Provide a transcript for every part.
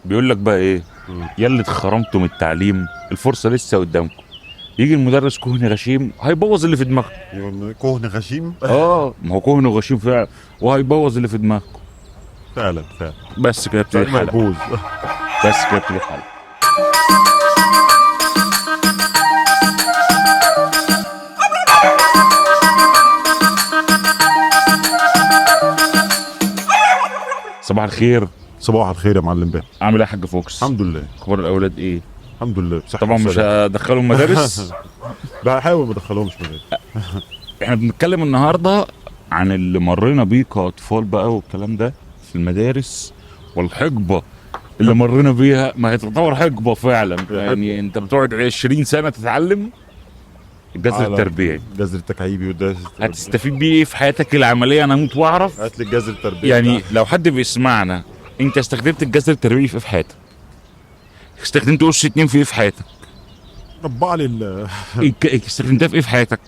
بيقول لك بقى ايه؟ يا اللي اتخرمتوا من التعليم الفرصه لسه قدامكم. يجي المدرس كهن غشيم هيبوظ اللي في دماغكم. كهن غشيم. ما هو كهن غشيم فعلا وهيبوظ اللي في دماغكم. فعلا. بس كده ابتدي الحلقه. مقبوز. بس كده ابتدي الحلقه. صباح الخير. صباح الخير يا معلم بيه. عامل ايه يا حاج فوكس؟ الحمد لله. اخبار الاولاد ايه؟ الحمد لله. طبعا مش هدخلهم مدارس. لا هحاول ما ادخلهمش مدارس. احنا بنتكلم النهارده عن اللي مرينا بيه كاطفال بقى والكلام ده في المدارس، والحقبه اللي مرينا بيها. ما هي تعتبر حقبه فعلا، يعني انت بتقعد 20 سنه تتعلم الجذر التربيعي، الجذر التكعيبي والجذر هتستفيد بيه ايه في حياتك العمليه؟ انا اموت واعرف. هات لي الجذر التربيعي. يعني لو حد بيسمعنا، انت استخدمت الجذر التربيعي في حياتك؟ استخدمت اس 2 في ايه في حياتك؟ ربع لي استخدمتها في ايه في حياتك؟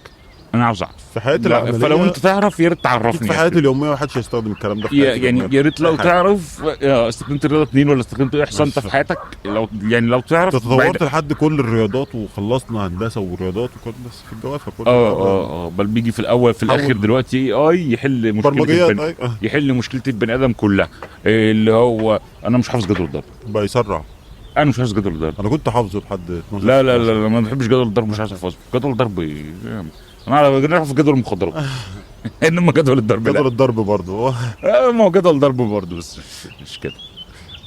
انا عاوز اعرف في حياتي العمليه. فلو انت تعرف يا ريت تعرفني. في حياتي اليوميه ما حدش هيستخدم الكلام ده في حياتي يعني يا ريت لو تعرف استخدمت الرياضه 2 ولا استخدمت احصاء انت في حياتك. لو تعرف تطورت لحد كل الرياضات وخلصنا هندسه ورياضات وكل بس في الجوافه كله. بل بيجي في الاول في الاخر دلوقتي يحل مشكله يحل مشكله البني ادم كلها. اللي هو انا مش حافظ جدول الضرب بقى يسرع. انا مش حافظ جدول الضرب. انا كنت حافظه لحد 12. لا ما بحبش جدول الضرب، مش عايز احفظه. جدول الضرب انا اعرف جدول المخدرات. انما جدول الضرب جدول الضرب برضه ما هو جدول الضرب برضه، بس مش كده.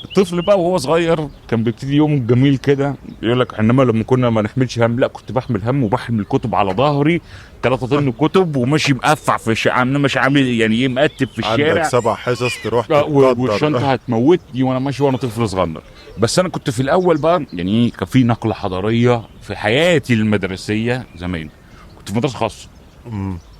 الطفل بقى وهو صغير كان بيبتدي يوم جميل كده، يقول لك انما لما كنا ما نحملش هم، لا كنت بحمل هم وبحمل كتب على ظهري 3 طن كتب وماشي مقفع في الشارع، ماشي عامل يعني ايه مقتب في الشارع. عندك 7 حصص تروح والشنطه هتموتني وانا ماشي وانا طفل صغير. بس انا كنت في الاول بقى يعني كان في نقله حضاريه في حياتي المدرسيه زمان. كنت في مدرسه خاصه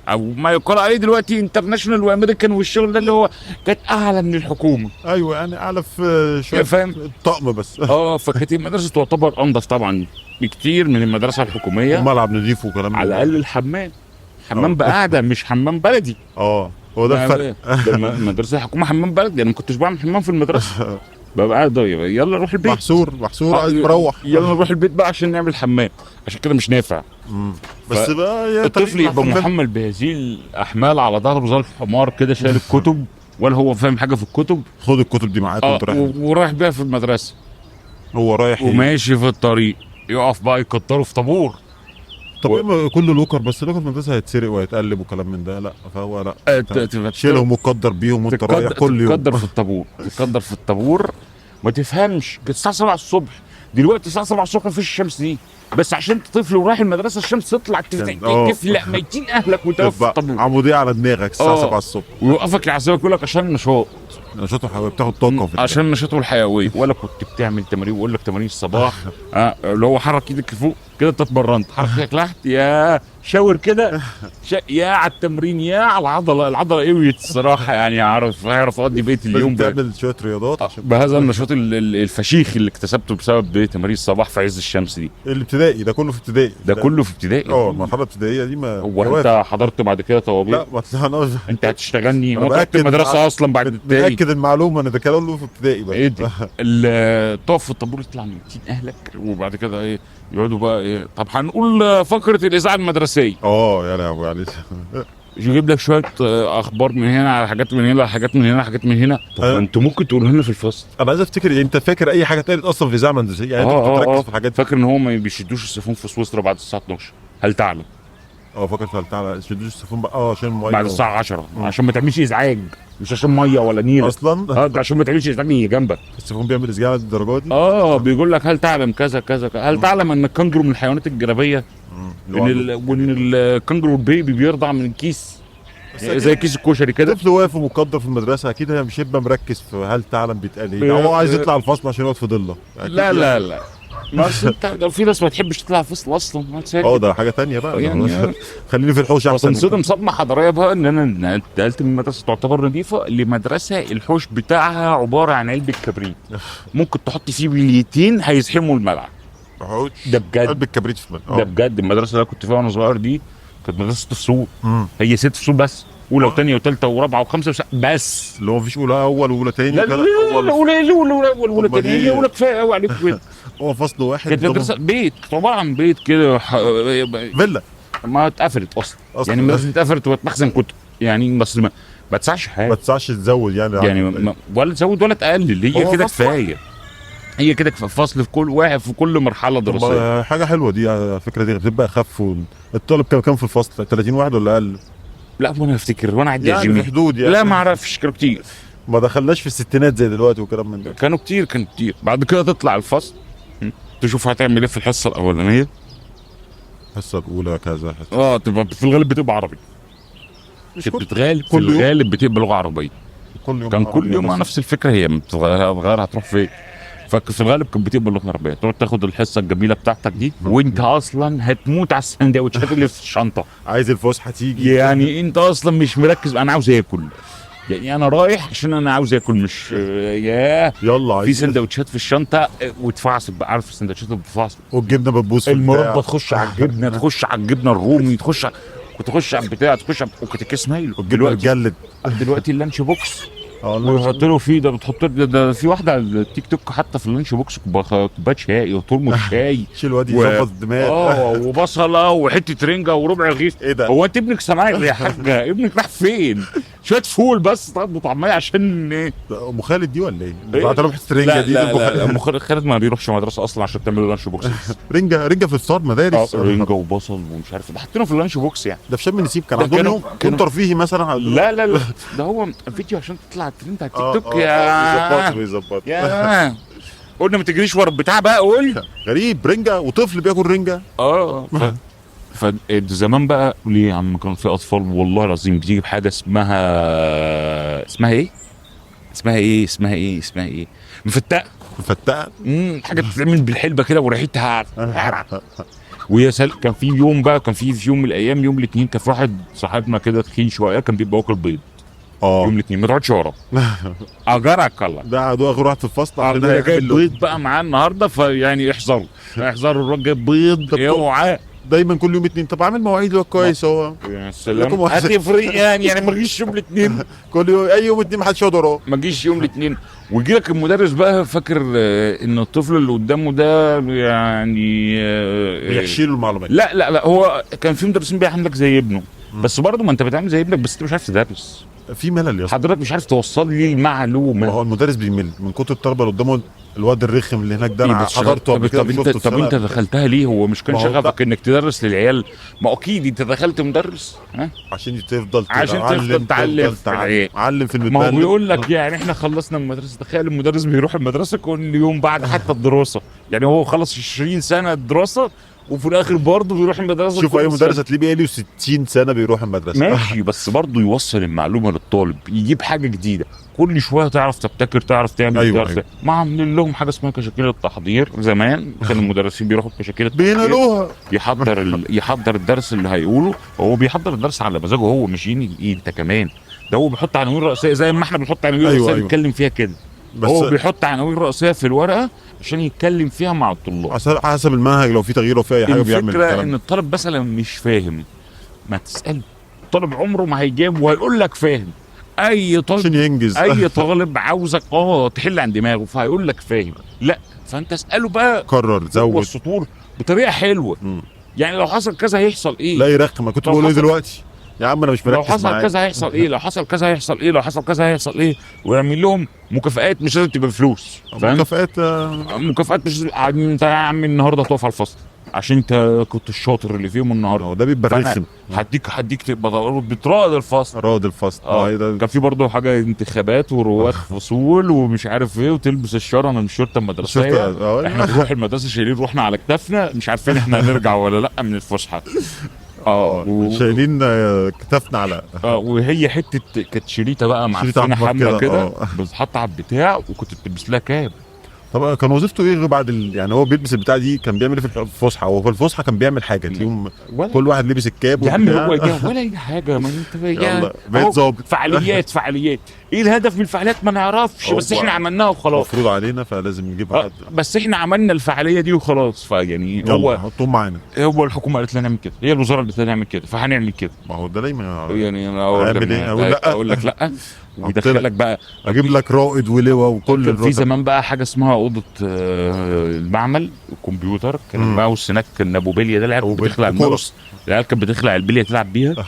او ما يقال عليه دلوقتي انترناشونال وامريكان، والشغل ده اللي هو كانت اعلى من الحكومه. ايوه يعني اعلى في شويه فاهم الطقم بس. فكانت المدرسه تعتبر انضف طبعا بكتير من المدرسه الحكوميه. وملعب نضيف وكلام على الاقل حمام بقعده مش حمام بلدي. هو ده الفرق. المدرسه الحكومه حمام بلدي، انا ما كنتش بعمل حمام في المدرسه. ببقى قاعد يلا نروح البيت. محصور عايز مروح. يلا نروح البيت بقى عشان نعمل حمام، عشان كده مش نافع. بس بقى الطفل يبقى محمل بهذه الاحمال على ظهره زي الحمار كده، شايل الكتب ولا هو فاهم حاجه في الكتب. خد الكتب دي معاك وانت رايح ورايح بيها في المدرسه. هو رايح وماشي في الطريق يقف بقى يكتروا في طابور. طب كله لوكر، بس لوكر المدرسه هيتسرق وهيتقلب وكلام من ده. لا فهو لا شيلهم وتقدر بيهم وانت رايح كل يوم. تقدر في الطابور ما تفهمش. كانت الساعه 7 الصبح، دلوقتي الساعه 7 الصبح مفيش الشمس دي، بس عشان انت طفل ورايح المدرسه الشمس تطلع تفلق ميتين اهلك وانت واقف في الطابور. عموديه على دماغك الساعه 7 الصبح ويوقفك يعذبك يقول لك عشان النشاط. نشاطه بتاخد طاقه عشان النشاط والحيويه. ولا كنت بتعمل تمارين ويقول لك تمارين الصباح اللي هو حرك ايدك لفوق كده انت اتمرنت، حرك ايدك لتحت يا شاور كده يا على التمرين يا على العضله قويت الصراحه. يعني هعرف اقضي بقيه اليوم تعمل شويه رياضات بهذا النشاط الفشيخ اللي اكتسبته بسبب تمارين الصباح في عز الشمس دي. الابتدائي ده كله في ابتدائي. المرحله الابتدائيه دي ما هو انت حضرت بعد كده طوابير؟ لا ما طلعناش. انت هتشتغلني وقت المدرسه اصلا بعد ابتدائي. متاكد المعلومه انا ده كله في ابتدائي بقى. ايه دي تقف في الطابور يطلع 200 اهلك وبعد كده ايه يقعدوا بقى ايه. طب هنقول فقره الاذاعه المدرسيه. يا لهوي يعني يجيب لك شويه اخبار من هنا على حاجات من هنا على حاجات من هنا على حاجات من هنا. طب انتوا ممكن تقولوا لنا في الفصل. انا عايز افتكر انت فاكر اي حاجه اتقالت اصلا في اذاعه مدرسيه؟ يعني انت بتركز في الحاجات. فاكر ان هو ما بيشدوش السيفون في سويسرا بعد الساعه 12. هل تعلم؟ فاكر على شدوش السيفون بقى عشان ميه بعد الساعه 10 عشان ما تعملش ازعاج، مش عشان ميه ولا نيل اصلا. ده عشان ما تعملش ازعاج جنبك. السيفون بيعمل ازعاج للدرجه دي؟ بيقول لك هل تعلم كذا كذا. هل تعلم ان الكنجرو من الحيوانات الجرابيه؟ وان الكنجرو البيبي بيرضع من كيس زي كيس الكشري كده. طفل واقف ومقدر في المدرسه اكيد مش هيبقى مركز في هل تعلم بيتقال ايه. هو عايز يطلع الفصل عشان يقعد في ضله. لا بس انت لو في ناس ما تحبش تطلع الفصل اصلا ده حاجه تانية بقى. يعني خليني في الحوش احسن. صدم صدمه حضاريه بقى ان انا اتنقلت من مدرسه تعتبر نظيفه لمدرسه الحوش بتاعها عباره عن علبه كبريت ممكن تحط فيه بليتين هيزحموا الملعب. ده بجد علبه كبريت في ده بجد. المدرسه اللي كنت فيها وانا صغير دي كانت مدرسه فصول. هي 6 فصول بس اولى وثانيه وثالثه ورابعه وخمسه بس. اللي هو مفيش اولى اول واولى تاني لا لا اول. اولى ثانيه اولى كفايه قوي عليك كده. هو فصل واحد. كانت مدرسه بيت، عباره عن بيت كده فيلا. ما اتقفلت اصلا. يعني المدرسه اتقفلت ومخزن كتب يعني، بس ما تسعش حاجه، ما تسعش تزود يعني ولا تزود ولا تقلل، هي كده كفايه. هي كده فصل في كل واحد في كل مرحله دراسيه. حاجه حلوه دي، الفكره دي بتبقى اخف. الطالب كام في الفصل؟ 30 واحد ولا اقل؟ لا وانا افتكر وانا عندي يعني في حدود يعني. لا ما اعرفش، كانوا كتير. ما دخلناش في الستينات زي دلوقتي وكلام من ده. كانوا كتير. بعد كده تطلع الفصل تشوف هتعمل ايه في الحصه الاولانيه. الحصه الاولى كذا حصة. تبقى في الغالب بتبقى عربي. في الغالب بتبقى لغه عربيه. كان كل يوم نفس الفكره، هي بتتغير هتروح فين. ففي الغالب كانت بتبقى اللغه العربيه، تقعد تاخد الحصه الجميله بتاعتك دي وانت اصلا هتموت على السندوتشات اللي في الشنطه. عايز الفسحه تيجي يعني انت اصلا مش مركز، انا عاوز اكل. يعني انا رايح عشان انا عاوز اكل، مش يلا في سندوتشات في الشنطه وتفعصل بقى، عارف السندوتشات اللي بتفعصل والجبنه بتبوظ في المربى، تخش على الجبنه، تخش على الجبنه الرومي، تخش على البتاع، وكنت كيس مايل. دلوقتي اللانش بوكس ويحط له فيه ده، بتحط ده في واحده على التيك توك حتى في اللانش بوكس كوبايه شاي وترمس شاي شيل وادي يظبط الدماغ وبصله وحته رنجه وربع رغيف. ايه ده؟ هو انت ابنك سامعك يا حاجه؟ ابنك راح فين؟ شويه فول بس طب وطعميه عشان ايه؟ ام خالد دي ولا ايه؟ بعت لهم حته رنجه دي. لا ام خالد ما بيروحش مدرسه اصلا عشان تعمل له لانش بوكس. رنجه في الفطار مدارس. رنجه وبصل ومش عارف ده حاطينه في اللانش بوكس يعني. ده في شم النسيم كان عندهم يوم ترفيهي مثلا. لا ده هو فيديو عشان تطلع الترند على التيك توك. بيظبط يا قلنا ما تجريش ورا البتاع بقى. قول غريب، رنجه وطفل بياكل رنجه. فزمان بقى ليه يا عم كان في اطفال والله العظيم بتيجي بحاجه اسمها ايه مفتقه. حاجه بتتعمل بالحلبه كده وريحتها ويا كان في يوم من الايام يوم الاثنين كان في واحد صاحبنا كده تخين شويه كان بيبقى واكل بيض. يوم الاثنين ما تقعدش ورا. اجرك الله ده عدو اخر واحد في الفصل عشان جايب بيض بقى معاه النهارده، فيعني احذروا الراجل جايب بيض اوعى. دايما كل يوم اثنين. طب اعمل مواعيد كويس اهو. يا سلام هتفرق يعني ما تجيش يوم الاثنين. كل يوم اي يوم اثنين ما حدش يقعد وراه. ما تجيش يوم الاثنين ويجي لك المدرس بقى فاكر ان الطفل اللي قدامه ده يعني بيحشي له المعلومات. لا هو كان في مدرسين بيعاملك زي ابنه، بس برضه ما انت بتعمل زي ابنك بس انت مش عارف تدرس. في ملل يا اسطى، حضرتك مش عارف توصل لي المعلومه. هو المدرس بيمل من كتر الطلبه اللي قدامه. الواد الرخم اللي هناك ده انا حضرته قبل كده. طب انت دخلتها ليه؟ هو مش كان شغفك انك تدرس للعيال؟ ما اكيد انت دخلت مدرس عشان تفضل تعلم في المدرسه. ما هو بيقول لك يعني احنا خلصنا المدرسه، تخيل المدرس بيروح المدرسه كل يوم بعد حتى الدراسه، يعني هو خلص 20 سنه دراسه وفي الاخر برضه بيروح المدرسه. شوف اي مدرس هتلاقيه بقاله 60 سنه بيروح المدرسه. ماشي بس برضه يوصل المعلومه للطالب، يجيب حاجه جديده كل شويه، تعرف تبتكر، تعرف تعمل. أيوة. ما عاملين لهم حاجه اسمها كشاكيل التحضير. زمان كان المدرسين بيروحوا بكشاكيل بينقلوها، يحضر الدرس اللي هيقوله. هو بيحضر الدرس على مزاجه هو، مش انت كمان. ده هو بيحط عناوين رئيسيه زي ما احنا بنحط عناوين رئيسيه نتكلم فيها كده. هو بيحط عناوين رئيسيه في الورقه عشان يتكلم فيها مع الطلاب حسب المنهج. لو في تغيير او في اي حاجه بيعمل الفكره ان الطالب مثلا مش فاهم، ما تسال الطالب عمره ما هيجاوب وهيقول لك فاهم. اي طالب عشان ينجز اي طالب عاوزك تحل عن دماغه فهيقول لك فاهم. لا فانت اساله بقى، كرر زود السطور بطريقه حلوه. يعني لو حصل كذا هيحصل ايه؟ لا يرخم. كنت بقول ايه دلوقتي يا عم انا مش مركز. لو حصل كذا هيحصل ايه؟ لو حصل كذا هيحصل ايه؟ لو حصل كذا هيحصل ايه؟ ويعمل لهم مكافآت مش لازم تبقى بفلوس. مكافآت مش انت يا عم النهارده هتقف على الفصل عشان انت كنت الشاطر اللي فيهم النهارده. ده بيبقى رخم. هديك تبقى بترائد الفصل. كان في برضه حاجه انتخابات ورواد فصول ومش عارف ايه، وتلبس الشاره من الشرطه المدرسيه. احنا بنروح المدرسه شايلين روحنا على كتافنا مش عارفين احنا هنرجع ولا لا من الفسحه. شايلين كتافنا على وهي حته كانت شريطه بقى معفنه حمراء كده بتتحط على البتاع، وكنت بتلبس لها كاب طب كان وظيفته ايه غير بعد يعني هو بيلبس البتاع دي كان بيعمل ايه في الفسحه؟ هو في الفسحه كان بيعمل حاجه تلاقيهم كل واحد لبس الكاب يا عم هو ولا اي حاجه، ما انت يلا بقيت ظابط. فعاليات ايه الهدف من الفعاليات ما نعرفش، بس احنا عملناها وخلاص، مفروض علينا فلازم نجيب حد. بس احنا عملنا الفعاليه دي وخلاص، فيعني هو حطهم معانا، هو الحكومه قالت لنا نعمل كده، هي الوزاره قالت لنا نعمل كده، فهنعمل كده. ما هو ده دايما يعني انا اقول لك لا ويدخلك بقى اجيب لك رائد ولواء وكل في زمان بقى حاجه اسمها اوضه المعمل الكمبيوتر، كان الماوس هناك كان ابو بليه، ده العيال كانت بتخلع الماوس، العيال كانت بتخلع البليه تلعب بيها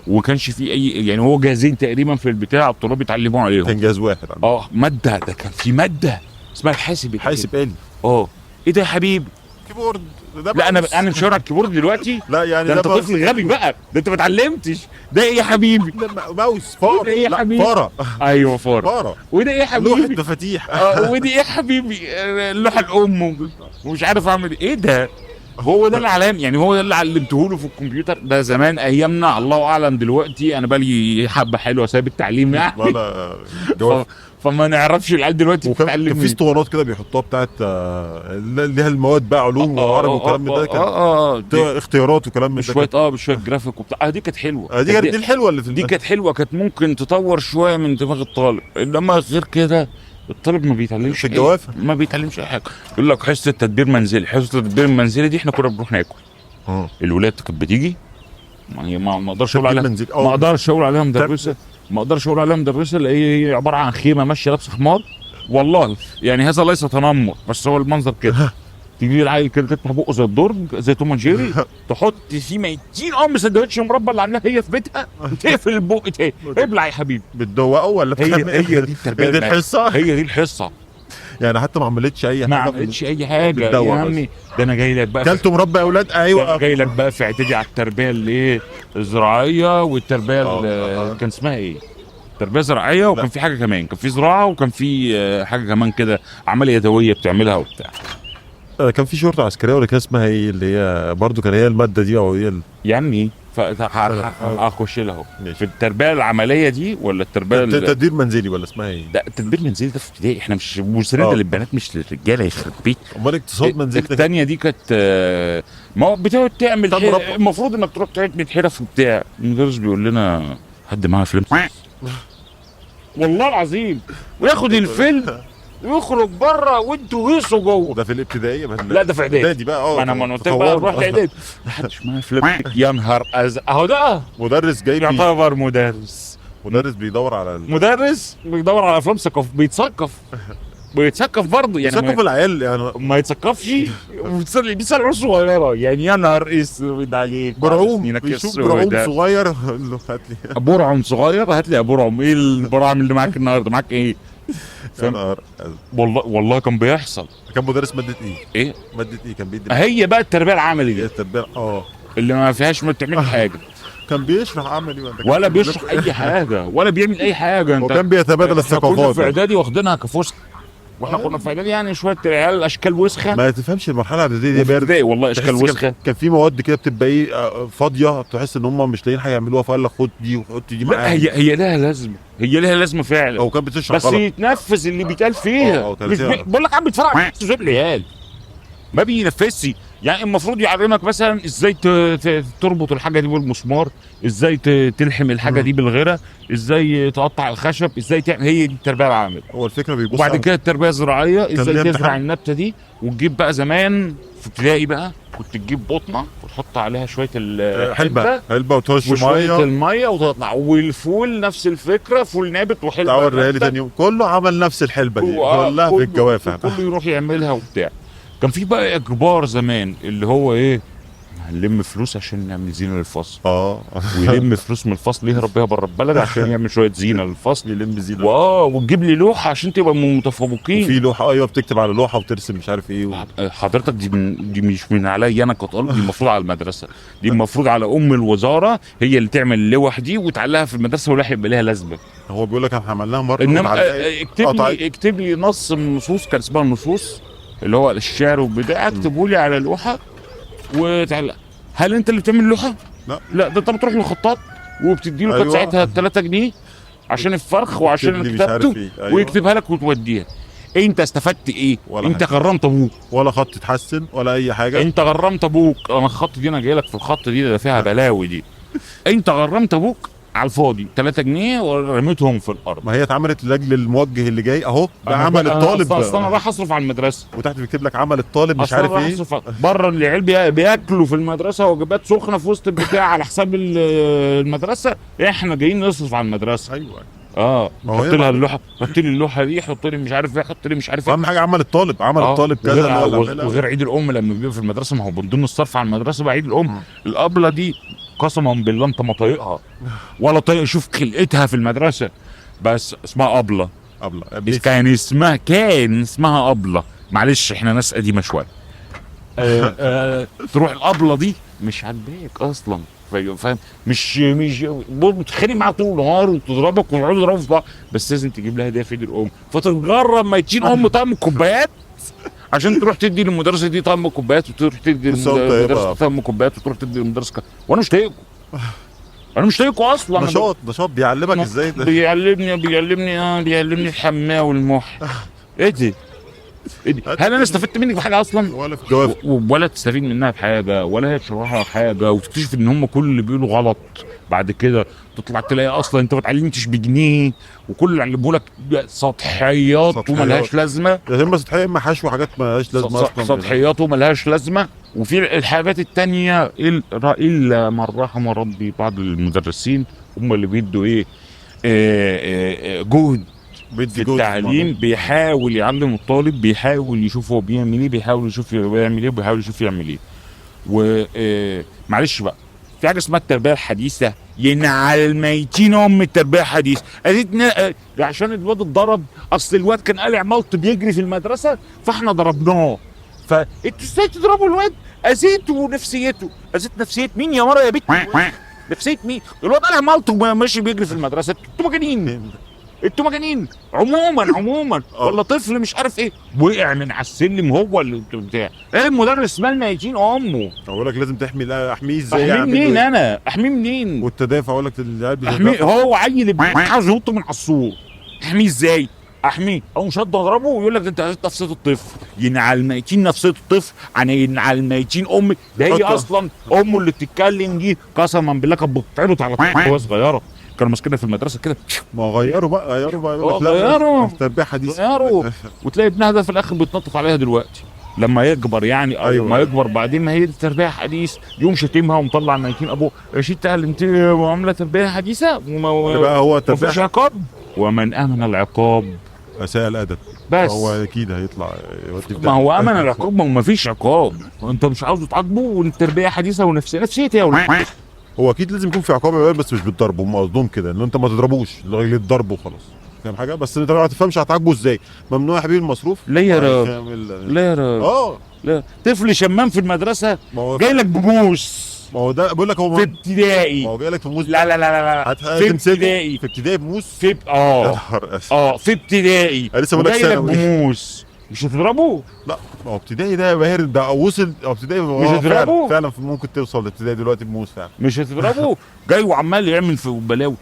وكانش في اي يعني هو جهازين تقريبا في البتاع الطلاب بيتعلموا عليهم، كان جهاز واحد ماده، ده كان في ماده اسمها الحاسب آلي. ايه ده يا حبيبي؟ كيبورد. لا انا مش هقرا الكيبورد دلوقتي. لا يعني ده انت طفل غبي بقى، ده انت ما اتعلمتش. ده ايه يا حبيبي؟ ده ماوس فار. ايه يا حبيبي؟ فاره. ايوه فاره. وده ايه يا حبيبي؟ لوحه مفاتيح. ودي ايه يا حبيبي؟ اللوحه الام ومش عارف اعمل ايه ده. هو ده العلام، يعني هو ده اللي علمته له في الكمبيوتر ده زمان ايامنا، الله اعلم دلوقتي. انا بالي حبه حلوه سايب التعليم يعني ولا فما نعرفش العيال دلوقتي بتتعلم. كان في اسطوانات كده بيحطوها بتاعت اللي هي المواد بقى علوم وعربي والكلام من ده، كان اختيارات وكلام من ده بشويه جرافيك وبتاع. دي كانت حلوه، دي الحلوه اللي في دي كانت حلوه، كانت ممكن تطور شويه من دماغ الطالب، انما غير كده الطالب ما بيتعلمش في الجوافه، ما بيتعلمش اي حاجه. يقول لك حصه تدبير منزلي، حصه التدبير المنزلي دي احنا كنا بنروح ناكل. الولاد كانت بتيجي، ما اقدرش اقول عليها، ما اقدرش اقول عليها مدرسه، ما اقدرش اقول عليها مدرسه، لان هي عباره عن خيمه ماشيه لابسه حمار والله، يعني هذا ليس تنمر بس هو المنظر كده. تجي العيل كده تفتح بقه زي الدرج زي توم اند جيري، تحط فيه 200 سندوتش مربى اللي عاملاها هي في بيتها، تقفل البق تاني، ابلع يا حبيبي. بتدوقه ولا هي دي التربيه، دي الحصه، هي دي الحصه. يعني حتى ما عملتش اي حاجه، ما عملتش اي حاجه يا عمي. ده انا جاي لك بقى كلتوا مربى يا اولاد. ايوه جاي لك بقى في اعتدي على التربيه اللي ايه الزراعيه، والتربيه كان اسمها ايه، تربيه زراعيه، وكان في حاجه كمان، كان في زراعه وكان في حاجه كمان كده عمليه يدويه بتعملها وبتاع. كان في شرطه عسكريه ولا كان اسمها ايه اللي هي برضو كان هي الماده دي او هي يعني هخش لها اهو في التربيه العمليه دي ولا التربيه تدبير منزلي ولا اسمها ايه؟ لا التدبير المنزلي ده في ابتدائي، احنا مش مسرده للبنات مش للرجاله يخرب بيت. امال اقتصاد منزلي الثانيه دي كانت ما هو بتقعد تعمل المفروض انك تروح تعمل حرف وبتاع. المدرس بيقول لنا حد معاه فيلم والله العظيم، وياخد الفيلم ويخرج بره وانتوا هيصوا جوه. ده في الابتدائيه؟ لا ده في اعدادي بقى. انا قلت بقى رحت اعدادي محدش معايا فيلم. يا نهار اهو ده مدرس جاي يعتبر مدرس بيدور على مدرس بيدور على افلام بيتثقف برضه، يعني بيتثقف العيال، يعني ما يتثقفش بيسال عيال صغيره، يعني يا نهار اسود عليك. برعوم بيشوف برعوم صغير، هات لي برعم صغير، هات لي برعم. ايه البراعم اللي معاك النهارده؟ معاك ايه؟ والله كان بيحصل. كان مدرس ماده ايه؟ ماده ايه كان بيدي؟ هي بقى التربيه العملي دي، التربيه اللي ما فيهاش ما بتعمل حاجه. كان بيشرح عملي ولا بيشرح اي حاجه ولا بيعمل اي حاجه. وكان بيتبادل الثقافات. كنا في اعدادي واخدينها كفسحه، واحنا كنا في اعدادي يعني شويه عيال اشكال وسخه. ما تفهمش المرحله الاعداديه دي بارد والله، اشكال وسخه. كان في مواد كده بتبقى ايه فاضيه، تحس ان هم مش لاقيين حاجه يعملوها، فقال لك خد دي وحط دي معاها. هي لها لازمه، هي لها لازمه فعلا. هو كان بتشرح بس يتنفذ اللي بيتقال فيها. مش بقول لك عم بيتفرج على العيال ما بينفذش. يعني المفروض يعلمك مثلا ازاي تربط الحاجه دي بالمسمار، ازاي تلحم الحاجه دي بالغيره، ازاي تقطع الخشب، ازاي تعمل. هي دي التربيه العامله. هو الفكره بيبص. وبعد كده التربيه الزراعيه، ازاي تزرع النبته دي، وتجيب بقى زمان في ابتدائي بقى كنت تجيب بطنه وتحط عليها شويه حلبه وترش ميه الميه وتطلع. والفول نفس الفكره، فول نابت وحلبه. تعور لي تاني يوم كله عمل نفس الحلبه دي كلها في الجوافه، كله يروح يعملها وبتاع. كان في بقى اجبار زمان اللي هو ايه، هنلم فلوس عشان نعمل زينه للفصل. ويلم فلوس من الفصل يهرب بيها بره البلد عشان يعمل شويه زينه للفصل، يلم زينه. وتجيب لي لوحه عشان تبقى متفوقين. في لوحه بتكتب على لوحه وترسم مش عارف ايه حضرتك دي مش من عليا انا كطالب، دي المفروض على المدرسه، دي المفروض على الوزاره هي اللي تعمل اللوح دي وتعلقها في المدرسه ولا يبقى لها لازمه. هو بيقول لك احنا عملناها مره. انما اكتب لي نص من النصوص، كان اسمها النصوص اللي هو الشعر وبتاع، اكتبوا لي على لوحه وتعلق. هل انت اللي بتعمل لوحه؟ لا ده انت بتروح للخطاط وبتدي له كانت ساعتها 3 جنيه عشان الفرخ وعشان الكتابته، ويكتبها لك وتوديها. انت استفدت ايه؟ ولا انت حاجة. غرمت ابوك، ولا خط اتحسن ولا اي حاجه. انت غرمت ابوك. انا الخط دي انا جاي لك في الخط دي، ده فيها بلاوي دي. انت غرمت ابوك على الفاضي 3 جنيه ورميتهم في الارض. ما هي اتعملت لاجل الموجه اللي جاي اهو، ده عمل الطالب. اصل انا رايح اصرف على المدرسه، وتحت بيكتب لك عمل الطالب مش أصل عارف أنا رايح ايه. أصرف بره العيال بياكلوا في المدرسه وجبات سخنه في وسط البتاع على حساب المدرسه. احنا جايين نصرف على المدرسه. ايوه. ما هو حط هي لها بقى. اللوحه، حط لي اللوحه دي، حط لي مش عارف ايه، حط لي مش عارف ايه. واهم حاجه عمل الطالب، عمل الطالب كذا اللي هو اللي عملها. وغير عيد الام لما بيبقى في المدرسه، ما هو من ضمن الصرف على المدرسه بقى عيد الام. الابله دي قسما بالله انت ما طايقها ولا طايق. شوف خلقتها في المدرسه، بس اسمها ابله. ابله كان اسمها ابله. معلش احنا ناس قديمه شويه. تروح الابله دي مش عاجباك اصلا، فاهم؟ مش بتتخانق معاها طول النهار وتضربك وتقعدوا تضربوا في بعض، بس لازم تجيب لها هديه في عيد الام، فتتجرب ما يتشين ام طقم الكوبايات عشان تروح تدي للمدرسه دي طقم كوبايات، وتروح تدي للمدرسه طقم كوبايات، وتروح تدي للمدرسه وانا مش طايقكم. انا مش طايقكم اصلا. نشاط بيعلمك ازاي ده. بيعلمني الحماه والمح. ايه دي؟ هل انا استفدت منك بحاجه اصلا؟ ولا في جواب. ولا تستفيد منها بحاجه، ولا هي تشرحها حاجه، وتكتشف ان هم كل اللي بيقولوا غلط. بعد كده تطلع تلاقي اصلا انت ما اتعلمتش بجنيه، وكل اللي علموه لك سطحيات وملهاش لازمه. يا اما سطحيه اما حشو حاجات ملهاش لازمه اصلا. سطحيات وملهاش لازمه. وفي الحاجات التانية الا من رحم ربي، بعض المدرسين هم اللي بيدوا ايه، جهد في التعليم، بيحاول يعلم الطالب، بيحاول يشوف هو بيعمل ايه، بيحاول يشوف بيعمل ايه، وبيحاول يشوف يعمل ايه. ومعلش بقى، في حاجه اسمها التربيه الحديثه. ينعل ميتين ام التربيه الحديثه. عشان الواد اتضرب، اصل الواد كان قالع ملط بيجري في المدرسه فاحنا ضربناه. فانتوا ازاي تضربوا الواد؟ اذيتوا نفسيته. اذيت نفسيه مين يا مره يا بنت؟ نفسيه مين؟ الواد قالع ملط وماشي بيجري في المدرسه. انتوا مجانين، انتوا مجانين عموما. ولا طفل مش عارف ايه وقع من على السلم هو اللي بتاع. ايه المدرس مالنا يتين امه؟ اقول لك لازم احميه ازاي؟ احميه منين انا؟ احميه منين؟ والتدافع اقول لك احميه. هو عيل عاوز ينط من على السور، احميه ازاي؟ احميه او مش هضربه ويقول لك ده انت هتت نفسيه الطفل. ينعل ميتين نفسيه الطفل عن ينعل ميتين امك. ده هي اصلا امه اللي بتتكلم دي قسما بالله كانت بتعرض على وهي صغيره. كانوا ماسكينها في المدرسه كده. ما غيروا بقى غيروا تربيه حديثه. غيروا. وتلاقي ابنها ده في الاخر بيتنطط عليها دلوقتي لما يكبر يعني. أيوة. لما يكبر بعدين، ما هي دي التربيه حديث. يوم شتمها ومطلع ميتين ابوه. رشيد قال انت عامله تربيه حديثه بقى هو تربيه مفيش عقاب. ومن امن العقاب اساء الادب. بس هو اكيد هيطلع ما هو امن العقاب. ما فيش عقاب، انت مش عاوز تعاقبه. والتربيه حديثه ونفسيتي يا ولد. هو اكيد لازم يكون في عقاب بس مش بالضرب. هم قصدهم كده ان انت ما تضربوش لغايه الضرب وخلاص. فاهم حاجه؟ بس انت ما تفهمش هتعاقبه ازاي. ممنوع يا حبيبي المصروف. ليه يا راجل؟ ليه يا راجل؟ لا طفل شمام في المدرسه جاي لك ببوس. ما هو ده بقول لك هو في ابتدائي. ما هو جاي لك في موس. لا في ابتدائي. في ابتدائي بموس. في ابتدائي لسه بقول لك جاي لك بموس. مش هتضربه؟ لا ما هو ابتدائي ده باهر. ده وصل ابتدائي مش هتضربه؟ فعلا ممكن توصل لابتدائي دلوقتي بموس فعلا. مش هتضربه. جاي وعمال يعمل في بلاوي.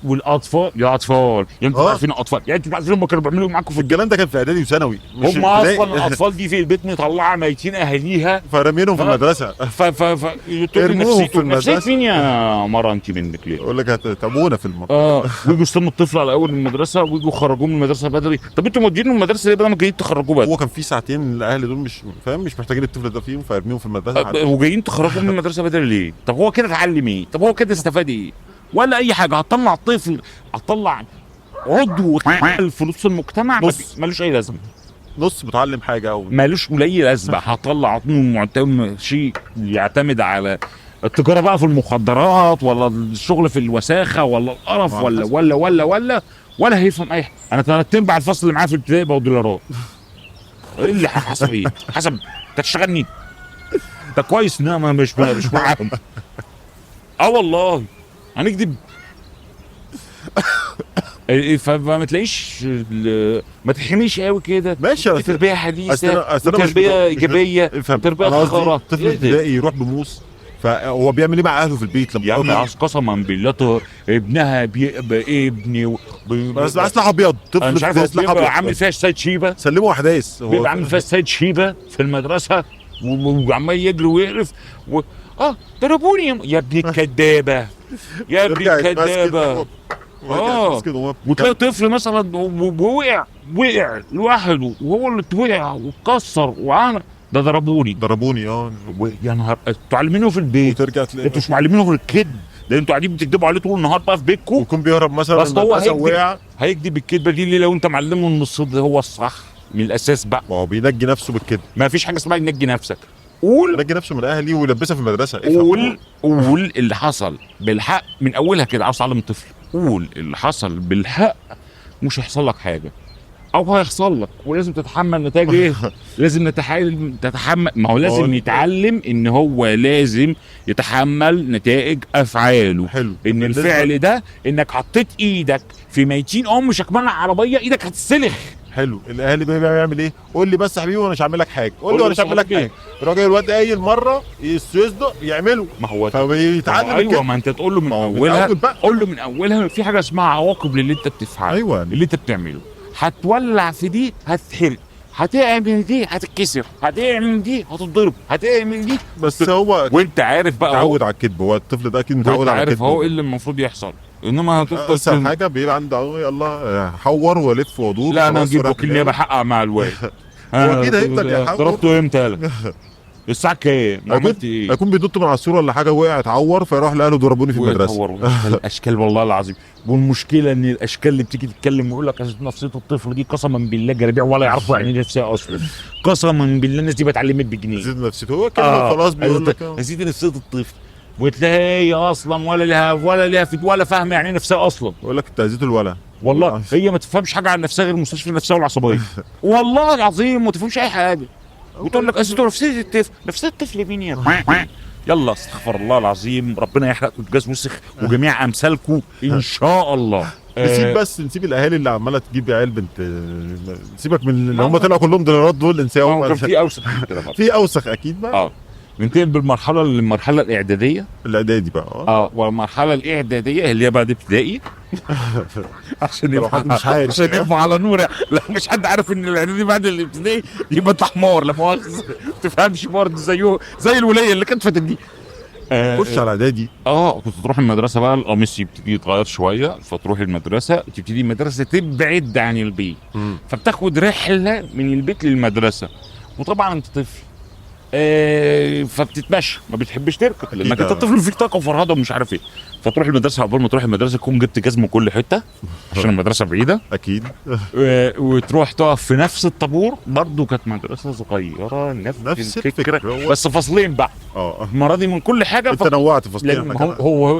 والاطفال يا اطفال انتوا عارفين الاطفال يعني انتوا عارفين هم كانوا بيعملوا معاكم في الكلام ده كان في اعدادي وثانوي. هم اصلا الاطفال دي في البيت مطلعه ميتين اهاليها فرمينهم في المدرسه. ارموهم في المدرسه. نفسيت مين يا مره انت منك ليه؟ اقول لك هتتابونا في المدرسه. ويجوا يستنوا الطفل على اول المدرسه ويجوا يخرجوه من المدرسه بدري. طب انتوا مودينه المدرسه ليه بدل ما جايين تخرجوه بدري؟ هو كان في ساعتين الاهل دول مش فاهم مش محتاجين الطفل ده فيهم فيرميهم في المدرسه. وجايين تخرجوه من المدرسه بدري ليه؟ طب هو كده اتعلم ايه؟ طب هو كده استفاد ايه؟ ولا اي حاجه. هتطلع الطفل، هتطلع عضو في نص المجتمع ملوش اي لازمه. نص متعلم حاجه او ملوش اي لازمه. هطلع شيء يعتمد على التجاره بقى في المخدرات، ولا الشغل في الوساخه، ولا القرف، ولا هيفهم اي حاجه. انا 3/4 الفصل اللي معاه في الابتدائي بقوا دولارات. ايه اللي حسب ايه؟ حسب انت تشتغلني. ده كويس ان انا مش معاهم. والله هنكذب. فما تلاقيش ما تحميش قوي كده. ماشي. تربيه حديثه، تربيه ايجابيه، تربيه خيره. طفل ابتدائي يروح بموس فهو بيعمل ايه مع اهله في البيت يا لما عم قسما بالله ابنها بيبقى ابني بس سلاح ابيض انا مش عارف طفل سلاح بيبقى ابيض عامل فيها السيد شيبه، سلموا احداث هو بيبقى عامل فيها السيد شيبه في المدرسه وعمال يجري ويقرف ضربوني يا ابن الكدابه يا ابن يرجع يتمسك الكدابه. وتلاقي طفل مثلا ووقع لوحده وهو اللي وقع واتكسر وعانى، ده ضربوني يا نهار انتوا عالمينه في البيت، وترجع تلاقي انتوا مش معلمينه في الكذب، ده انتوا قاعدين بتكذبوا عليه طول النهار بقى في بيتكم، ويكون بيهرب مثلا بس هو وقع. هيكذب الكذبه دي ليه لو انت معلمه ان الصدق هو الصح من الاساس بقى. ما هو بينجي نفسه بالكذب، ما فيش حاجه اسمها ينجي نفسك، قول ينجي نفسه من اهلي ويلبسها في المدرسه. قول اللي حصل بالحق من اولها كده. عاوز تعلم الطفل قول اللي حصل بالحق، مش هيحصل لك حاجه او هيحصل لك، ولازم تتحمل نتائج ايه لازم تتحمل. ما هو لازم يتعلم ان هو لازم يتحمل نتائج افعاله. حلو. ان الفعل ده انك حطيت ايدك في ميتين مش اكملنا عربيه ايدك هتسلخ. حلو. الاهالي بقى بيعمل ايه؟ قول لي بس يا حبيبي وانا مش هعمل لك حاجه، قول لي وانا مش هعمل لك حاجه. الراجل الواد قايل مره يصدق يعمله، ما هو فبيتعلم ايوه ما انت تقول له من اولها، قول له من اولها في حاجه اسمها عواقب للي انت بتفعله. ايوه اللي انت بتعمله هتولع في دي هتتحرق، هتعمل دي هتتكسر، هتعمل دي هتتضرب، هتعمل دي بس هو وانت عارف بقى متعود على الكذب. هو الطفل ده اكيد متعود على الكذب، عارف هو ايه اللي المفروض يحصل. انما هتفضل اسهل حاجه بيبقى عنده يلا حور والف وادور. لا انا اجيب وكيل نيابه حقق مع الواد. هو اكيد هيفضل يحور. ضربته امتى لك؟ الساعه كام؟ عملت ايه؟ هيكون بينط من على السور ولا حاجه وقع اتعور فيروح لاهله ضربوني في المدرسه. الاشكال والله العظيم. والمشكله ان الاشكال اللي بتيجي تتكلم ويقول لك نفسيه الطفل دي قسما بالله جرابيع ولا يعرفوا يعني ايه نفسيه اصلا. قسما بالله الناس دي بتعلمك بجنيه. زيد نفسيته هو كده خلاص بيقول لك زيد نفسيه الطفل وتلاقي هي اصلا ولا لها ولا فاهمه يعني ايه نفسيه اصلا. يقول لك انت اذيت الولد والله هي ما تفهمش حاجه عن نفسها غير المستشفى النفسيه والعصبيه. والله العظيم ما تفهمش اي حاجه. وتقول لك اذيته نفسيه الطفل، نفسيه الطفل مين يا يلا استغفر الله العظيم، ربنا يحرق الجاز وسخ وجميع امثالكم ان شاء الله. نسيب الاهالي اللي عماله تجيب عيال بنت، سيبك من اللي هم طلعوا كلهم دولارات دول، انساهم. كان في اوسخ كده في اوسخ اكيد بقى. ننتقل للمرحله الاعداديه. الاعدادي بقى والمرحله الاعداديه اللي هي بعد ابتدائي. عشان يبقى على نور. لا مش حد عارف ان الاعدادي بعد الابتدائي يبقى انت حمار، لا مؤاخذه ما تفهمش برضه زي الولايه اللي كانت فاتت دي. خش على اعدادي. كنت تروح المدرسه بقى، القميص يبتدي يتغير شويه، فتروح المدرسه تبتدي المدرسه تبعد عن البيت. فبتاخد رحله من البيت للمدرسه، وطبعا انت طفل فبتتمشى ما بتحبش تركب لانك انت طفل فيك طاقه وفرهده ومش عارف ايه. فتروح المدرسه، قبل ما تروح المدرسه تكون جبت جزمه كل حته عشان المدرسه بعيده اكيد. وتروح تقف في نفس الطابور. برضه كانت مدرسه صغيره نفس الفكره بس فصلين بقى. المره دي من كل حاجه انت نوعت فصلين.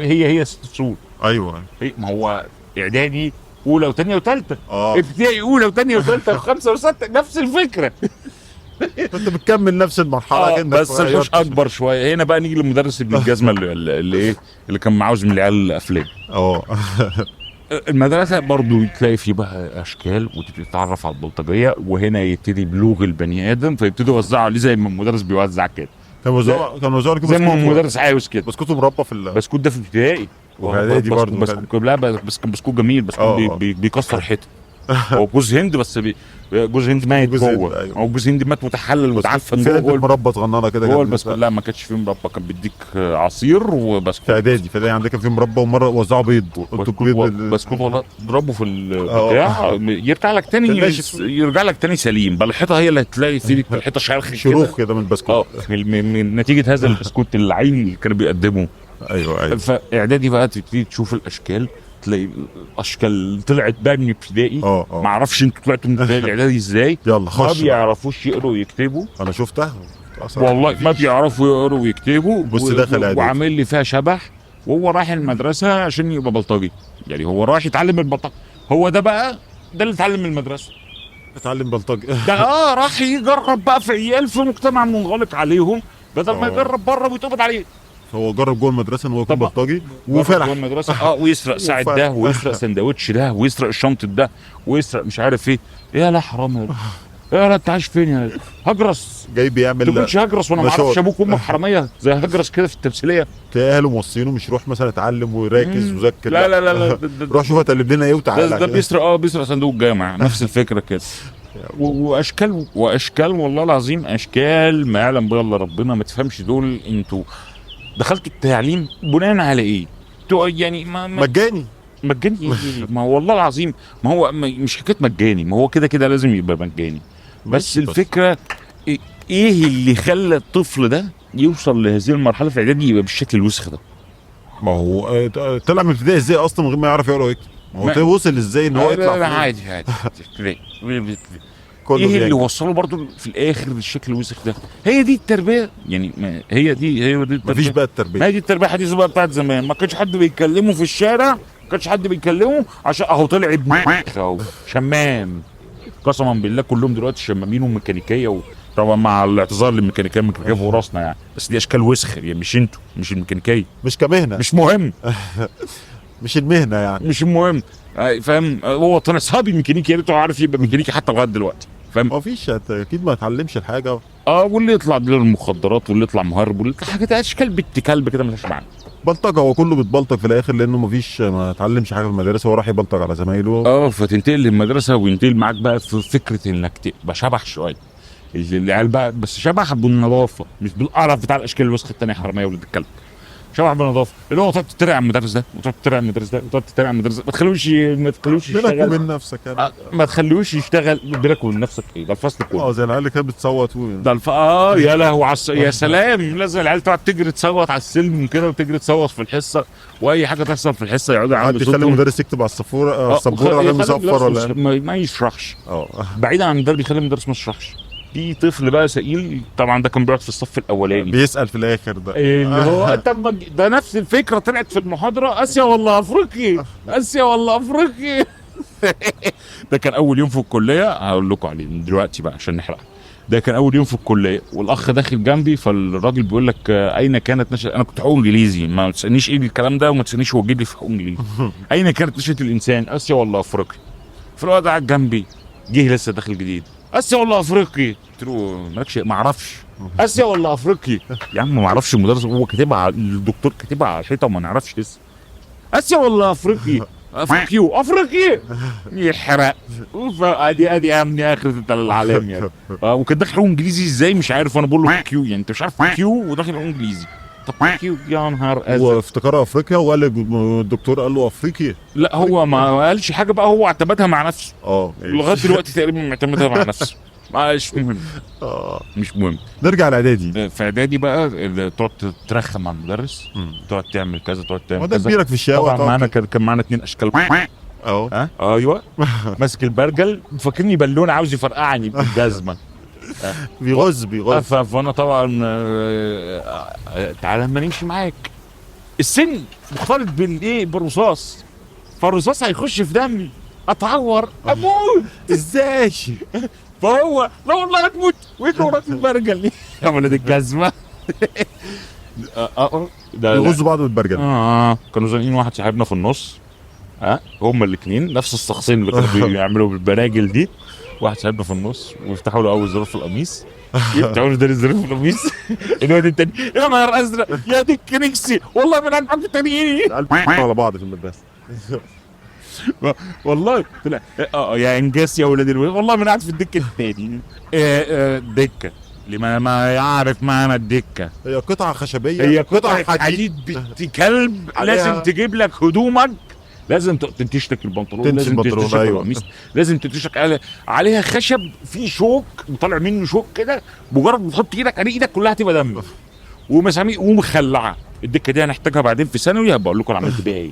هي 6 فصول. ايوه ما هو اعدادي اولى وثانيه وثالثه، ابتدائي اولى وثانيه وثالثه وخمسه وسته نفس الفكره. انت بتكمل نفس المرحله كده بس مش اكبر شويه. هنا بقى نيجي للمدرس ابن الجزمه اللي كان معاوز من العيال الافلام. المدرسه برضو تلاقي فيه بقى اشكال وتبتدي تتعرف على البلطجيه، وهنا يبتدي بلوغ البني ادم فيبتدوا يوزعوا عليه زي ما المدرس بيوزع كده. كان وزعوا زي ما المدرس عاوز كده. بسكوت مربى في بسكوت ده في ابتدائي وفي اعدادي برضه. لا بس كان بسكوت جميل، بس بيكسر حته. هو جوز هند بس جوز هند مات جوه. او جوز هند مات متحلل وتعفن جوه. مربى صغننه كده جوه البسكوت. لا ما كانش فيه مربى، كان بيديك عصير وبسكوت. في اعدادي عندك كان فيه مربى، ومره وزعوا بيض. بسكوت والله تضربه في البتاع يرجع لك تاني سليم. بل الحيطه هي اللي هتلاقي فيه الحيطه شروخ كده من البسكوت. من نتيجه هذا البسكوت اللعين اللي كانوا بيقدموه. ايوه. فاعدادي بقى تبتدي تشوف الاشكال، تلاقي الاشكال طلعت بقى من ابتدائي. ما اعرفش انتوا طلعتوا من ابتدائي الاعدادي ازاي. يلا خش. ما بيعرفوش يقروا ويكتبوا. انا شفتها والله ما بيعرفوا يقروا ويكتبوا. بص دخل اعدادي وعامل لي فيها شبح، وهو رايح المدرسه عشان يبقى بلطجي. يعني هو رايح يتعلم البلطجه. هو ده بقى ده اللي اتعلم من المدرسه. اتعلم بلطجي. ده راح يجرب بقى في عيال في مجتمع منغلق عليهم بدل ما يجرب بره ويتقبض عليه. هو جرب جوه المدرسه ان هو يكون بلطجي وفرح جوه المدرسه. ويسرق ساعه ده، ويسرق سندوتش ده، ويسرق الشنطه ده، ويسرق مش عارف ايه. يا لا حرام يا لا انت عايش فين يا هجرس؟ جاي ما بيعمل تقولش هجرس وانا ما مشوار. اعرفش ابوك وامك حراميه زي هجرس كده في التمثيليه. تلاقي اهله موصينه مش روح مثلا اتعلم ويركز وذاكر. لا لا لا لا روح شوف هتقلب لنا ايه وتعالى. ده بيسرق بيسرق صندوق الجامع نفس الفكره كده. واشكال والله العظيم اشكال ما يعلم بها الا ربنا. ما تفهمش دول انتوا دخلتوا التعليم بناء على ايه؟ يعني مجاني. مجاني ايه؟ ما هو والله العظيم ما هو مش حكايه مجاني، ما هو كده كده لازم يبقى مجاني. بس الفكره ايه اللي خلى الطفل ده يوصل لهذه المرحله في الاعدادي يبقى بالشكل الوسخ ده؟ ما هو طلع من ابتدائي ازاي اصلا من غير ما يعرف يقرا ويكتب؟ ما هو وصل ازاي ان هو يطلع لا عادي كله ايه اللي وصله برضو في الاخر للشكل الوسخ ده؟ هي دي التربيه يعني. هي دي التربيه. مفيش بقى التربيه. ما هي دي التربيه الحديثه بقى بتاعت زمان. ما كانش حد بيتكلمه في الشارع، ما كانش حد بيتكلمه عشان اهو طلع ابن اهو شمام. قسما بالله كلهم دلوقتي شمامين وميكانيكيه طبعا مع الاعتذار للميكانيكيه، الميكانيكيه فوق راسنا يعني، بس دي اشكال وسخ يعني، مش انتوا، مش الميكانيكيه، مش كمهنه، مش مهم. مش المهنه يعني، مش المهم. فاهم؟ هو طلع صحابي ميكانيكي، يا ريته عارف يبقى ميكانيكي حتى لغايه دلوقتي. فاهم؟ ما فيش اكيد ما اتعلمش الحاجه. واللي يطلع ديلر المخدرات واللي يطلع مهرب واللي يطلع حاجات اشكال بنت كلب كده مالهاش معنى. بلطجه، هو كله بيتبلطج في الاخر لانه ما اتعلمش حاجه في المدرسه، هو راح يبلطج على زمايله. فتنتقل للمدرسه وينتقل معاك بقى في فكره انك تبقى شبح شويه. العيال بقى بس شبح بالنظافه، مش بالقرف بتاع الاشكال الوسخه الثانيه حراميه ولد الكلب. شبح بالنظافه، اللي هو تقعد تتريق على المدرس ده وتقعد تتريق على المدرس ده وتقعد تتريق على المدرس ده. ما تخلوش يشتغل بينك وبين نفسك يعني. ما تخلوش يشتغل بينك وبين نفسك. ايه ده الفصل كله؟ زي العيال اللي كانت بتصوت ده يا لهوي يا سلام. لازم العيال تقعد تجري تصوت على السلم كده وتجري تصوت في الحصه، واي حاجه تحصل في الحصه يقعدوا يعملوا يخلي المدرس يكتب على السبوره راجل مصفر ولا ما يشرحش. بعيدا عن ده بيخلي المدرس ما يشرحش. في طفل بقى سئيل طبعا، ده كان بيقعد في الصف الاولاني بيسال في الاخر ده اللي هو طب ده نفس الفكره طلعت في المحاضره. اسيا ولا افريقيا؟ اسيا ولا افريقيا؟ ده كان اول يوم في الكليه، هقول لكم عليه من دلوقتي بقى عشان نحرق. ده كان اول يوم في الكليه والاخ داخل جنبي، فالراجل بيقول لك اين كانت نشأة، انا كنت حقوق انجليزي، ما تسالنيش ايه الكلام ده وما تسالنيش هو جدي في حقوق انجليزي. اين كانت نشأة الانسان، اسيا ولا افريقيا؟ فالواد قاعد جنبي جه لسه داخل جديد، اسيا ولا افريقيا؟ قلت له مالكش، ما اعرفش اسيا ولا افريقيا. يا عم ما اعرفش، المدرس هو كاتبها، الدكتور كاتبها على الحيطه وما نعرفش لسه. اسيا ولا افريقيا؟ افريقيا يحرق. ادي امني اخرة العالم يعني. وكان داخل حقوق انجليزي ازاي مش عارف، وانا بقول له كيو، يعني انت مش عارف كيو وداخل حقوق انجليزي. طب كيو يا نهار ازرق. هو افتكرها افريقيا وقال الدكتور قال له افريقيا. لا هو ما قالش حاجه بقى، هو اعتمدها مع نفسه. لغايه دلوقتي تقريبا معتمدها مع نفسه. مش مهم. مش مهم. نرجع لاعدادي. في اعدادي بقى تقعد ترخم مع المدرس، تقعد تعمل كذا تقعد تعمل كذا. وده كبيرك في الشارع. طبعا معانا كان معانا 2 اشكال. ايوه ماسك البرجل فاكرني بالون عاوز يفرقعني بالجزمه. بيغز فانا طبعا تعالى اما نمشي معاك. السن مختلط بالايه، بالرصاص، فالرصاص هيخش في دمي اتعور اموت. ازاي؟ فهو لا والله هتموت ويجري وراك البرجل يا ولد الجزمه. بيغزوا بعض بالبرجل. كانوا زانقين واحد صاحبنا في النص. هما الاثنين نفس الشخصين اللي كانوا بيعملوا بالبراجل دي. واحد صاحبنا في النص ويفتحوا له اول زرار في القميص، يفتحوا له ده الزرار في القميص. الواد التاني يا نهار ازرق يا ديك كنكسي والله من عند التانيين على بعض في المدرسه. والله طلع يا انجاز يا ولاد والله من قاعد في الدكه الثاني. دكه لما ما يعرف معنى الدكه، هي قطعه خشبيه، هي قطعه حديد بنت كلب. لازم تجيب لك هدومك، لازم تنتش لك البنطلون، لازم تنتش لك القميص، لازم تنتش لك عليها خشب في شوك وطالع منه شوك كده، مجرد ما تحط ايدك عليه ايدك كلها هتبقى دم ومسامير ومخلعه. الدكه دي هنحتاجها بعدين في ثانوي، هبقى اقول لكم انا عملت بيها ايه.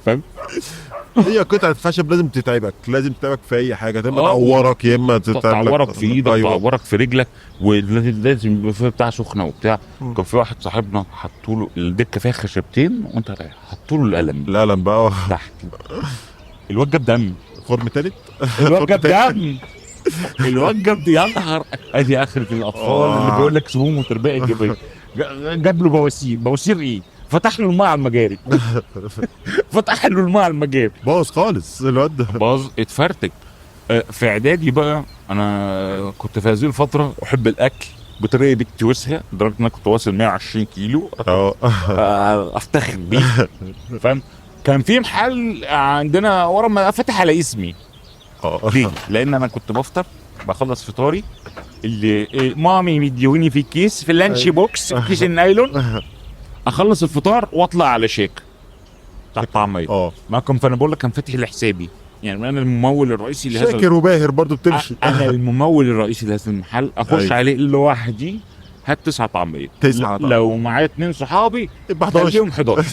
فاهم؟ هي قطعه خشب لازم تتعبك، لازم تتعبك في اي حاجه، تبقى تعورك يا اما تعورك في ايدك، تعورك في رجلك، ولازم يبقى فيها بتاع سخنه وبتاع. كان في واحد صاحبنا حطوا له الدكه فيها خشبتين وانت رايح حطوا له القلم بقى تحت. الواد جاب دم. خرم تالت. الواد جاب دم. الواد جاب يا نهار. ادي اخره الاطفال اللي بيقول لك سموم وتربيه ايجابيه. جاب له بواسير ايه؟ فتح له الماء على المجاري. فتح له الماء على المجاري. باظ خالص الواد ده. باظ اتفرتك. في اعدادي بقى انا كنت في هذه الفتره احب الاكل بطريقه بكتوسها لدرجه ان انا كنت واصل 120 كيلو. افتخر بيه. فاهم؟ كان في محل عندنا ورا ما فتح على اسمي. ليه؟ لان انا كنت بفطر بخلص فطاري اللي مامي مديوني في الكيس في اللانش بوكس كيس النايلون، اخلص الفطار واطلع على شيك بتاع الطعميه. ما كان فانا بقول لك كان فاتح لحسابي، يعني انا الممول الرئيسي لهذا شاكر وباهر برضو بتمشي. انا الممول الرئيسي لهذا المحل، اخش عليه لوحدي هات 9 طعميه. لو معايا 2 صحابي يبقى 11 خليهم 11.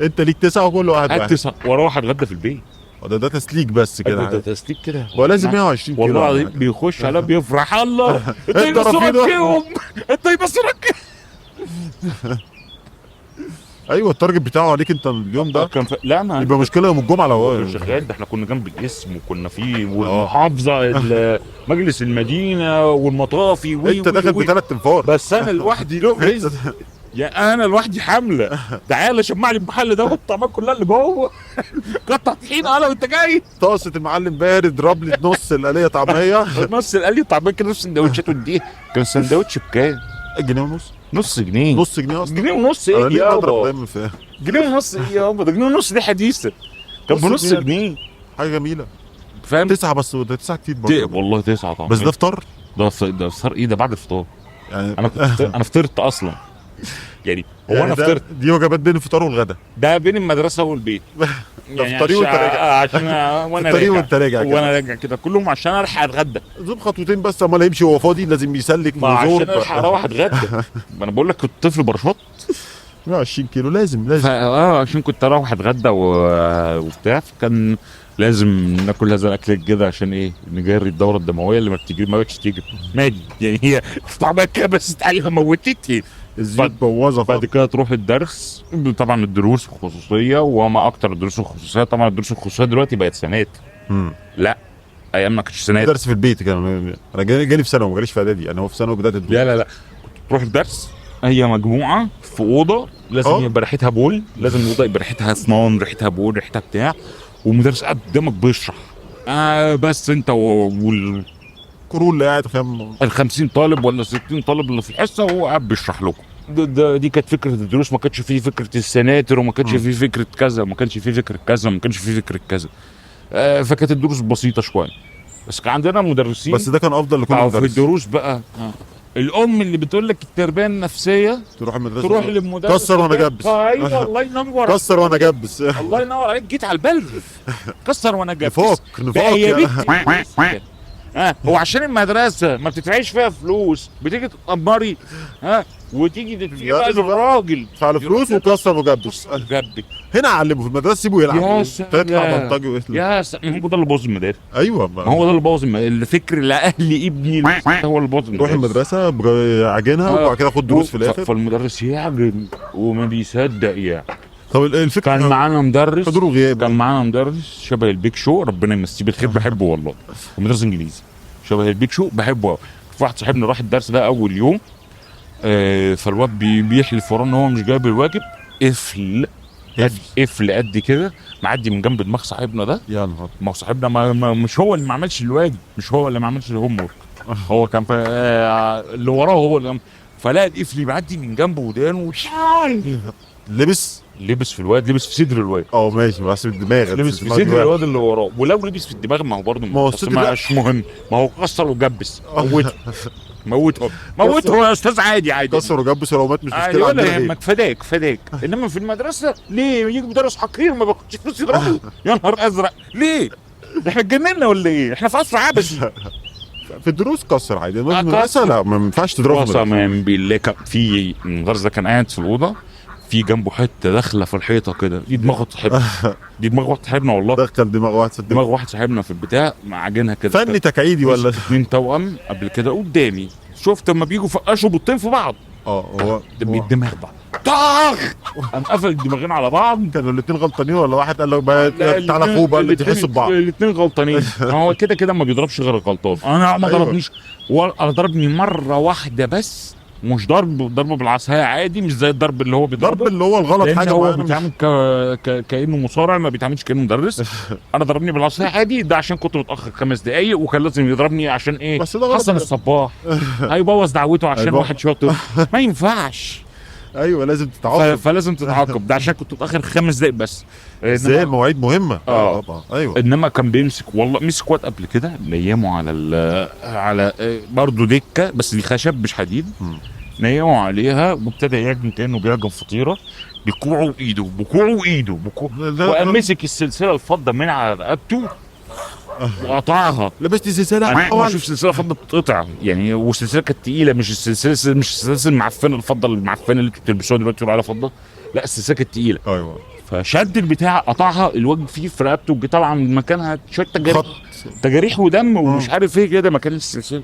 انت ليك 9 وكل واحد هات 9 واروح اتغدى في البيت. ده تسليك بس كده. ده تسليك كده. هو لازم 120 كيلو والله العظيم بيخش على بيفرح الله انت بس ركبهم انت بس ركب. ايوه التارجت بتاعه عليك انت اليوم ده. لا ما يبقى مشكله يوم الجمعه لو شغال. ده احنا كنا جنب الجسم وكنا في والمحافظه مجلس المدينه والمطافي انت داخل ب3 انفار بس انا لوحدي له رزق. يا انا لوحدي حمله. تعالى شمع لي المحل ده والطعمات كلها اللي جوه. قطع طحينه انا وانت جاي. طاسه المعلم بارد اضرب لي نص القليه طعميه. نص القليه طعميه كده، نص سندوتشات وديه. كان سندوتش بكام؟ جنيه ونص. نص جنيه. نص جنيه اصلا. جنيه ونص ايه يا بابا؟ جنيه ونص ايه يا بابا؟ ده جنيه ونص دي حديثه. كان بنص جنيه. حاجه جميله. فاهم؟ 9 بس، ده 9 كتير برضه. والله 9 طبعا. بس ده فطار؟ ده فطار ايه؟ ده بعد الفطار. يعني انا فطرت اصلا. يعني هو يعني انا فطرت. دي وجبات بين الفطار والغدا. ده بين المدرسه والبيت. يعني فطاري وانت راجع. عشان وانا راجع كده كلهم عشان الحق اتغدى. زوم خطوتين بس، امال هيمشي وهو فاضي لازم يسلك وزور عشان الحق اروح اتغدى. ما انا بقول لك كنت طفل برشاط. 120 كيلو لازم عشان كنت اروح اتغدى وبتاع، فكان لازم ناكل هذا الاكل كده عشان ايه؟ نجري الدوره الدمويه اللي ما بقتش تيجي. مادي يعني هي طعمها كده بس تعالي موتتني. الزيت بوظها. بعد كده تروح الدرس. طبعا الدروس الخصوصيه، وما اكتر الدروس الخصوصيه. طبعا الدروس الخصوصيه دلوقتي بقت سنات. لا ايام ما كانتش سنات. درس في البيت كان. انا جالي في ثانوي، ما جاليش في اعدادي. انا هو في ثانوي بدات الدروس. لا كنت تروح الدرس هي مجموعه في اوضه لازم يبقى ريحتها بول، لازم الاوضه يبقى ريحتها اسنان، ريحتها بول، ريحتها بتاع، والمدرس قاعد قدامك بيشرح. بس انت كرول اللي قاعد فاهم ال 50 طالب ولا 60 طالب اللي في الحصه وهو قاعد بيشرح لكم. دي كانت فكره الدروس. ما كانش فيه فكره السناتر، وما كانش فيه فكره كذا، وما كانش فيه فكره كذا، وما كانش فيه فكره كذا. فكانت الدروس بسيطه شويه، بس كان عندنا مدرسين. بس ده كان افضل لكل مدرس. في الدروس بقى الام اللي بتقول لك التربيه النفسيه تروح المدرسه، تروح للمدرس كسر وانا جبس. ايوه الله ينور. كسر وانا جبس. الله ينور عليك. جيت على البلد. كسر وانا جبس. نفاق يا بنتي. هو عشان المدرسه ما بتدفعيش فيها فلوس بتيجي تتأمري وتيجي تدفعي الراجل تدفع له فلوس وكسر وجبس. هنا علمه في المدرسه، سيبه يلعب. تطلع بلطجي ويطلع. يا سلام. هو ده اللي بوظ المدارس. ايوه ما هو ده اللي بوظ الفكر لاهل ابني. هو اللي بوظ روح المدرسه عجنها وبعد كده خد دروس في الاخر. فالمدرس يعجن وما بيصدق يعني. طب الفكره كان معانا مدرس حضور وغياب. كان معانا مدرس شبه البيك شو، ربنا يمسيه بالخير. بحبه والله. ومدرس انجليزي شبه البيك شو، بحبه. في واحد صاحبنا راح الدرس ده اول يوم. فالواد بيحلف وراه ان هو مش جايب الواجب. قفل قد كده معدي من جنب دماغ صاحبنا ده. يا نهار. ما هو صاحبنا مش هو اللي ما عملش الواجب، مش هو اللي ما عملش الهوم ورك. هو كان اللي وراه هو اللي فلاقي القفل بيعدي من جنبه ودانه. لبس في الواد، لبس في صدر الواد. ماشي. بس الدماغ لبس في صدر الواد اللي وراه. ولو لبس في الدماغ ما هو برضه مش مهم. ما هو كسر وجبس. موته يا استاذ. عادي كسر وجبس ولو مات مش مشكله. ولا يهمك. فداك. انما في المدرسه ليه يجي مدرس حقير ما بياخدش فلوس يضربه؟ يا نهار ازرق. ليه؟ احنا اتجننا ولا ايه؟ احنا في عصر عبثي. في الدروس كسر عادي. المدرسه لا، ما ينفعش تضربه. قسما بالله في المدرس ده كان قاعد في الاوضه، في جنبه حته داخله في الحيطه كده. دي دماغ واحد صاحبنا والله. دخل دماغ واحد صاحبنا في البتاع معجنها كده. فني تكعيدي ولا 2 توأم قبل كده قدامي. شفت لما بيجوا فقشوا بطين في بعض. هو الدماغ بعض طاخ قام قفل الدماغين على بعض. كانوا الاثنين غلطانين ولا واحد قال له تعالى فوق بقى اللي تحسوا ببعض؟ الاثنين غلطانين. هو كده ما بيضربش غير الغلطان. انا ما ضربنيش. انا ضربني مره واحده بس مش ضرب بالعصايه عادي، مش زي الضرب اللي هو ضرب بيضربه، اللي هو الغلط لان حاجه هو معينة مش- بيتعامل كانه مصارع، ما بيتعاملش كانه مدرس. انا ضربني بالعصايه عادي، ده عشان كنت متاخر 5 دقايق وكان لازم يضربني عشان ايه؟ بس ده غلط. حسن الصباح هيبوظ دعوته عشان هيبوظ. واحد شاطر. ما ينفعش. ايوه لازم تتعاقب. فلازم تتعاقب، ده عشان كنت متاخر 5 دقايق بس. ازاي إنما- المواعيد مهمه. طبعا ايوه. انما كان بيمسك، والله مسك واد قبل كده نيمه على برضه دكه، بس دي خشب مش حديد. نيمه عليها وابتدى يعجن كانه بيعجن فطيره بكوعه وايده وقام مسك السلسله الفضه من على رقبته وقطعها. لبست سلسله انا ما اشوف سلسله فضه بتتقطع يعني، والسلسله كانت تقيله، مش السلسله المعفنه الفضه المعفنه اللي انتوا بتلبسوها دلوقتي بتقولوا عليها فضه، لا السلسله كانت تقيله. ايوه. فشد البتاع قطعها، الوجه فيه في رقبته طبعا مكانها شويه خط. تجاريح ودم ومش عارف ايه كده مكان السلسله.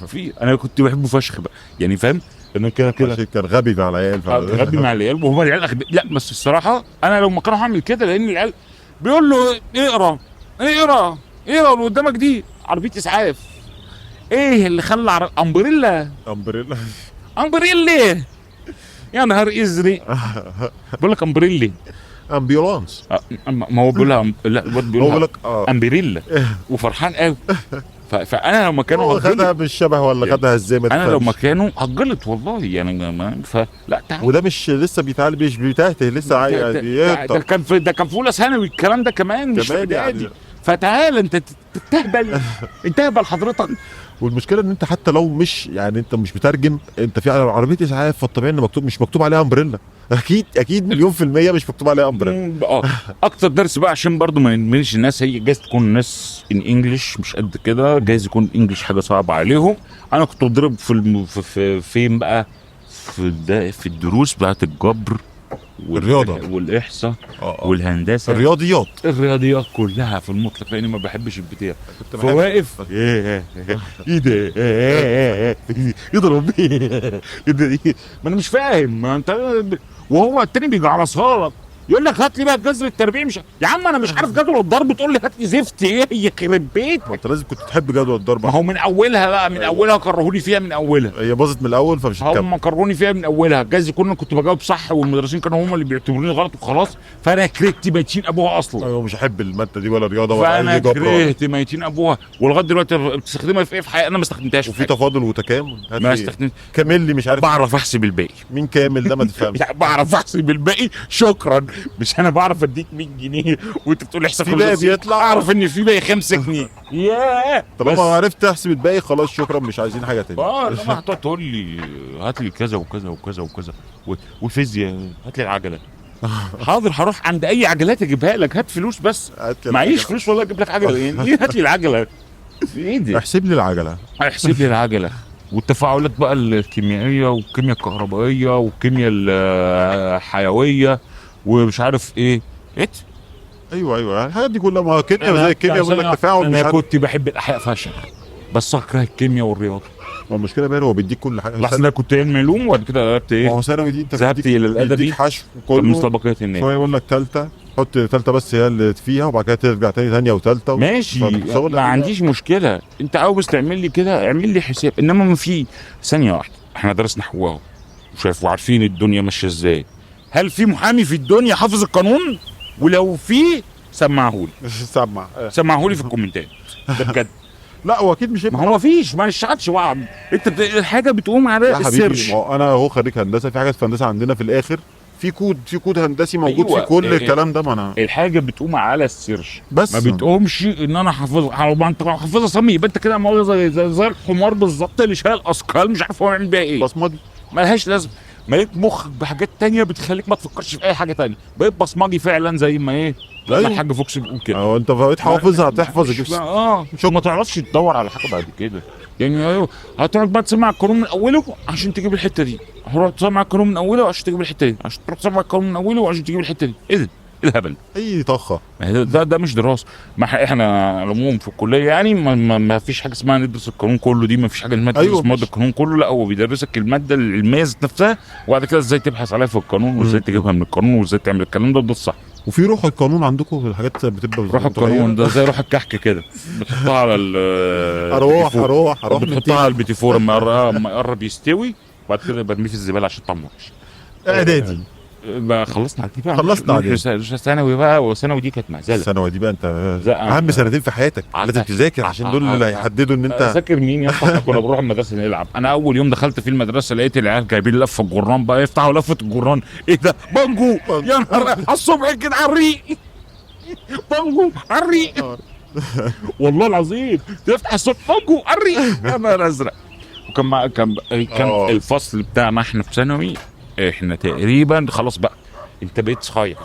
في انا كنت بحبه فشخ بقى يعني، فاهم؟ انه كده عشان كان غبي مع العيال غبي مع العيال، وهو العيال لا بس الصراحه انا لو مكانه هعمل كده، لان العيال بيقول له اقرا اللي قدامك دي عربيه اسعاف. ايه اللي خلى امبريلا يا نهار ازرق. بقول لك امبريلي امبيولانس. ما هو بيقولها لا الواد هو بيقولها بيقول لك امبريلا وفرحان قوي. فانا لو مكانه هو خدها هتجلط. بالشبه ولا خدها ازاي ما انا لو تفهمش. مكانه هتجلط والله يعني فلا تعال. وده مش لسه بيتعلم، مش بيتهته لسه ده كان في اولى ثانوي الكلام ده كمان، مش في اعدادي. فتعال انت تهبل، انت هبل حضرتك. والمشكله ان انت حتى لو مش يعني انت مش مترجم، انت في عربيه اسعاف فالطبيعي ان مش مكتوب عليها امبريلا. اكيد مليون في الميه مش مكتوب عليها امبريلا. اكتر درس بقى عشان برضو ما نمنش الناس، هي جايز تكون الناس ان انجلش مش قد كده، جايز يكون انجلش حاجه صعبه عليهم. انا كنت بضرب في فين بقى، في الدروس بتاعت الجبر الرياضه والاحصاء والهندسه، الرياضيات كلها في المطلق، لاني ما بحبش البتاع. فواقف ايه ده يضرب ما انا مش فاهم، ما انت وهو التاني بيجي على صالك يقول لك هات لي بقى الجذر التربيعي، مش يا عم انا مش عارف جدول الضرب تقول لي هات لي زفت ايه يخرب بيت. انت لازم كنت تحب جدول الضرب. ما هو من اولها بقى، من اولها كرهوني فيها من اولها. هي باظت من الاول فمش هتكمل. هم كرهوني فيها من اولها، جايز يكون انا كنت بجاوب صح والمدرسين كانوا هم اللي بيعتبروني غلط وخلاص، فانا كرهت ميتين ابوها اصلا. ايوه مش هحب الماده دي ولا رياضه ولا فانا اي جبر. كرهت ميتين ابوها، ولغايه دلوقتي بتستخدمها في ايه في حياتي؟ انا ما استخدمتهاش. وفي تفاضل وتكامل. ما استخدمت. كامل لي مش عارف. بعرف احسب الباقي. مين كامل ده ما تفهمش. بعرف احسب الباقي شكرا، مش انا بعرف اديك 100 جنيه وانت بتقول لي احسب في باقي بيطلع. اعرف ان في باقي 5 جنيه. ياه طالما عرفت تحسب الباقي خلاص شكرا، مش عايزين حاجه تاني. لما هتقعد تقول لي هات لي كذا وكذا وكذا وكذا وفيزياء، هات لي العجله. حاضر هروح عند اي عجلات اجيبها لك، هات فلوس بس. معيش فلوس والله اجيب لك عجله. يعني هات لي العجله ايه دي؟ احسب لي العجله. احسب لي العجله. والتفاعلات بقى الكيميائيه والكيمياء الكهربائيه والكيمياء الحيويه ومش عارف ايه. ايوه الحاجات دي كلها، ما كيمياء زي الكيمياء بيقول لك تفاعل. انا كنت بحب الاحياء فشخ، بس اكره الكيمياء والرياضه. ما المشكله بقى هو بيديك كل حاجه. لحظه انا كنت علم علوم وبعد كده قلبت ما ايه؟ هو ثانوي دي انت ذهبت الى الادبي، بيديك حشو كله كله مسابقات النادي. شويه يقول لك ثالثه، حط ثالثه بس هي اللي فيها، وبعد كده ترجع تاني ثانيه وثالثه. ماشي ما عنديش مشكله، انت عاوز تعمل لي كده اعمل لي حساب، انما ما في ثانيه واحده. احنا درسنا حقوق وشايف وعارفين الدنيا ماشيه ازاي. هل في محامي في الدنيا حافظ القانون؟ ولو في سمعهولي سمعهولي في الكومنتات ده بجد. لا هو اكيد مش ما هو مفيش، ما نشتغلش بعض. انت الحاجه بتقوم على السيرش. انا هو خريج هندسه، في حاجات في هندسه عندنا في الاخر في كود هندسي موجود. أيوة. في كل الكلام ده. ما انا الحاجه بتقوم على السيرش بس ما بتقومش ان انا حافظها. ما انت حافظها صمي يبقى انت كده مؤاخذه زي الحمار بالظبط اللي شايل اثقال مش عارف هو يعمل بيها ايه. بصمجي ملهاش لازمه. مليت مخك بحاجات تانية بتخليك ما تفكرش في اي حاجه تانية. بقيت بصمجي فعلا زي ما ايه أيوة. الحاج فوكس بيقول كده. انت بقيت حافظها هتحفظ مش ما تعرفش تدور على حاجه بعد كده يعني. ايوه هتقعد بقى تسمع القانون من اوله عشان تجيب الحته دي، هتروح تسمع القانون من اوله عشان تجيب الحته دي، عشان تروح تسمع القانون من اوله عشان تجيب الحته دي. ايه ده؟ ايه الهبل؟ اي طخه. ده مش دراسه. ما احنا على العموم في الكليه يعني ما فيش حاجه اسمها ندرس القانون كله، دي ما فيش حاجه اسمها أيوة ندرس القانون كله. لا هو بيدرسك الماده العلميه ذات نفسها، وبعد كده ازاي تبحث عليها في القانون وازاي تجيبها من القانون وازاي تعمل الكلام ده الصح. وفي روح القانون عندكم الحاجات بتبقى روح القانون ده زي روح الكحك كده، بتحطها على اروح بتحطها على البيتي فور اما يقرب يستوي، وبعد كده برميه في الزباله عشان طعمه وحش. اعدادي بقى خلصنا على دي بقى، خلصنا على ثانوي بقى، وثانوي دي كانت مهزله. الثانوي دي بقى انت اهم سنتين في حياتك، لازم تذاكر عشان دول اللي هيحددوا ان انت ذاكر مين يا اسطى. احنا كنا بنروح المدرسه نلعب. انا اول يوم دخلت في المدرسه لقيت العيال جايبين لفه الجران بقى، يفتحوا لفه الجران، ايه ده بانجو يا نهار على الصبح كده على الريق، بانجو على الريق والله العظيم تفتح الصبح بانجو على الريق يا نهار ازرق. وكان كان الفصل بتاعنا احنا في ثانوي، احنا تقريبا خلاص بقى انت بقيت صغير.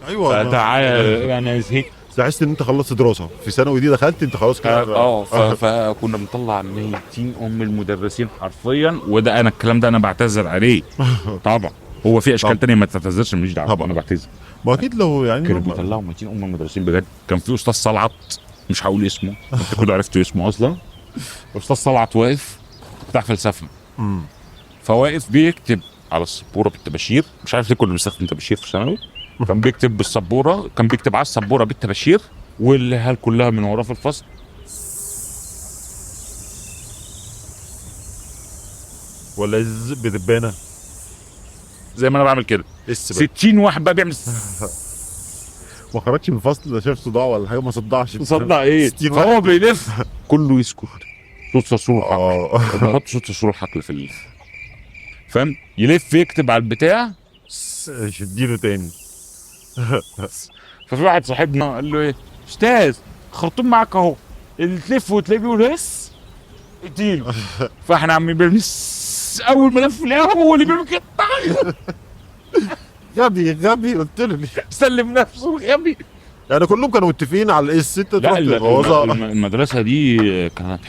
ايوه فتعالى يعني زهقت، عايز ان انت خلصت دراسه في ثانوي دي، دخلت انت خلاص كده. فكنا بنطلع 200 ام المدرسين حرفيا، وده انا الكلام ده انا بعتذر عليه طبعا. هو في اشكال تانية ما تعتذرش، ماليش دعوه، انا بعتذر. ما اكيد لو يعني كانوا بيطلعوا 200 ام المدرسين بجد. كان في استاذ صلعت، مش هقول اسمه، انت كده عرفتوا اسمه اصلا. استاذ صلعت واقف بتاع فلسفه، فواقف بيكتب على السبوره بالطباشير، مش عارف ليه كنا بنستخدم طباشير في ثانوي. كان بيكتب بالسبوره، كان بيكتب على السبوره بالطباشير، والعيال كلها من وراه في الفصل ولا بدبانه زي ما انا بعمل كده. 60 واحد بقى بيعمل ما خرجش من الفصل، ده شاف صداع ولا حاجه، ما صدعش. صدع ايه؟ فهو بيلف كله يسكت، صوت صرصور الحقل، بحط صوت صرصور الحقل في فاهم، يلف يكتب على البتاع، شديله تاني. ففي واحد صاحبنا قال له ايه استاذ خرطوم معاك اهو، اللي تلف وتلاقيه بيقول هس اديله. فاحنا عاملين بنس، اول ما لف لقاه هو اللي بيعمل كده غبي قلت له سلم نفسه غبي. يعني كلهم كانوا متفقين على الاس 6 لا المدرسه دي كانت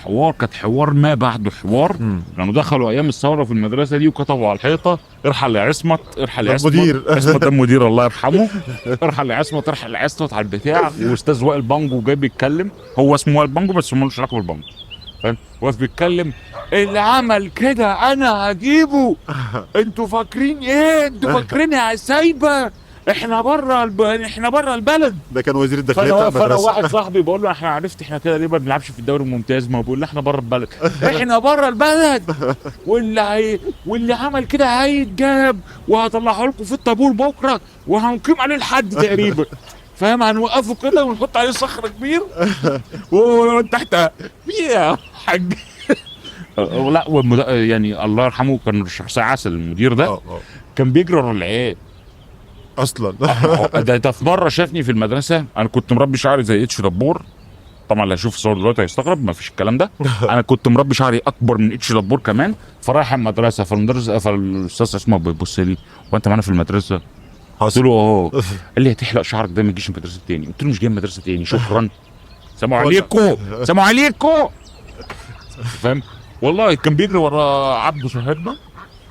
حوار ما بعد حوار. كانوا دخلوا ايام الثوره في المدرسه دي وكتبوا على الحيطه ارحل يا عصمت، ارحل يا عصمت. المدير عصمت ده المدير الله يرحمه. ارحل يا عصمت، ارحل يا عصمت على البتاع. واستاذ وائل بانجو جاي بيتكلم، هو اسمه وائل بانجو بس ملوش علاقه بالبانجو، فاهم؟ واقف بيتكلم، اللي عمل كده انا هجيبه، انتوا فاكرين ايه؟ انتوا فاكرين يا سايبه احنا بره البلد. ده كان وزير الداخليه بتاع المدرسه. فانا واحد صاحبي بقول له احنا عرفت احنا كده ليه ما بنلعبش في الدوري الممتاز، ما بقول له احنا بره البلد. احنا بره البلد، واللي عمل كده هيتجاب، وهطلعه لكم في الطابور بكره، وهنقيم عليه الحد تقريبا، فاهم؟ هنوقفه كده ونحط عليه صخره كبير وتحت يا حاج. لا يعني الله يرحمه كان شخصيه عسل المدير ده. كان بيجري ورا العيال اصلا. ده في مره شافني في المدرسه، انا كنت مربي شعري زي اتش دبور، طبعا اللي هيشوف الصور دلوقتي هيستغرب، ما فيش الكلام ده. انا كنت مربي شعري اكبر من اتش دبور كمان. فرايح المدرسه، فالاستاذ اسمه بيبص لي، وانت معانا في المدرسه؟ قلت له اه. قال لي هتحلق شعرك ده ما تجيش مدرسه تاني. قلت له مش جاي مدرسه تاني، شكرا، سلام عليكم سلام عليكم، فاهم؟ والله كان بيجري ورا عبده صاحبنا.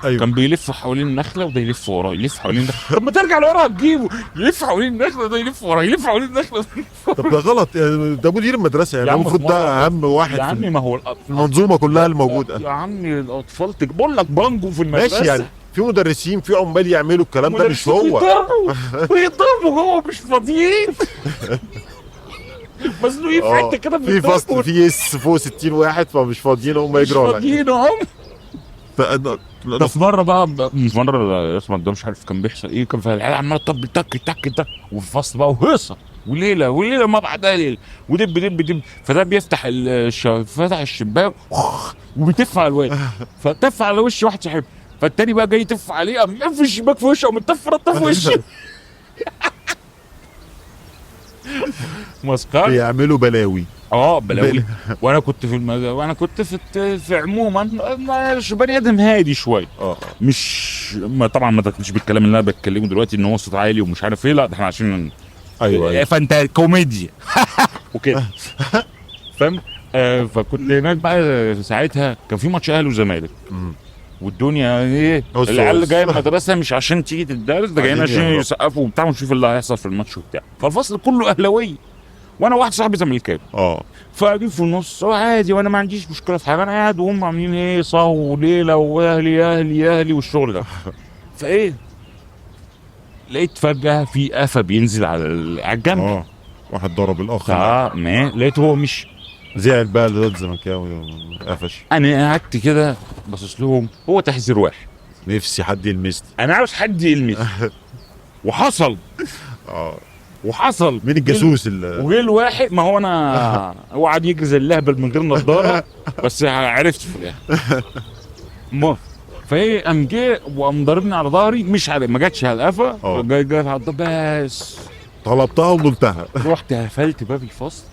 أيوة. كان بيلف حوالين النخله وده يلف وراه، يلف حوالين النخله، طب ما ترجع لورا هتجيبه، يلف حوالين النخله ده يلف وراه، يلف حوالين النخله. طب ده غلط، ده مدير المدرسه يعني المفروض ده اهم واحد يا عمي، ما هو المنظومه كلها الموجوده. يا عمي الاطفال تجبر لك بانجو في المدرسه ماشي، يعني في مدرسين في عمال يعملوا الكلام ده، مش هو ويضربوا هو مش فاضيين مزنوقين في حته كده في فصل فيه فوق 60 واحد فمش فاضيين، هم يجروا مش فاضيين هم. ده في مره بقى، اسمع ده مش عارف كان بيحصل ايه، كان في العيال عماله تطبل تك تك تك، وفي الفصل بقى وهيصه وليله ما بعدها ليله، ودب دب دب. فده بيفتح فتح الشباك وبيتف على الواد، فتف على وش واحد صاحبه، فالتاني بقى جاي يتف عليه، قام قافل الشباك في وشه ومتف في وشه. مسخره، بيعملوا بلاوي. بلاوي. وانا كنت وانا كنت في عموما مش بني ادم هادي شويه. مش طبعا ما كنتش بالكلام اللي انا بتكلمه دلوقتي ان هو صوت عالي ومش عارف ايه، لا ده احنا عشان ايوه فانت كوميديا وكده، فاهم؟ فكنت هناك بقى ساعتها كان في ماتش اهلي وزمالك، والدنيا ايه، العيال جايه المدرسه مش عشان تيجي تدرس، ده جايين عشان يسقفوا وبتاع ونشوف اللي هيحصل في الماتش وبتاع. فالفصل كله اهلاويه وانا واحد صاحبي زملكاوي. فاجي في النص عادي، وانا ما عنديش مشكله في حاجه، انا قاعد وهم عاملين ايه صهو وليله واهلي اهلي اهلي والشغل ده. فايه لقيت فجاه في قفا بينزل على الجنب. واحد ضرب الاخر. ما لقيت هو مش زعل بقى اللي ضد الزملكاوي قفش. انا قعدت كده باصص لهم، هو تحذير واحد، نفسي حد يلمسني، انا عاوز حد يلمس. وحصل. وحصل. مين الجاسوس اللي وجه الواحد، ما هو انا هو قاعد يجري زي اللهبل من غير نظاره، بس عرفت في الاخر. فايه قام جه وقام ضاربني على ظهري، مش على ما جاتش على القفا، جت على بس طلبتها ونلتها. رحت قفلت باب الفصل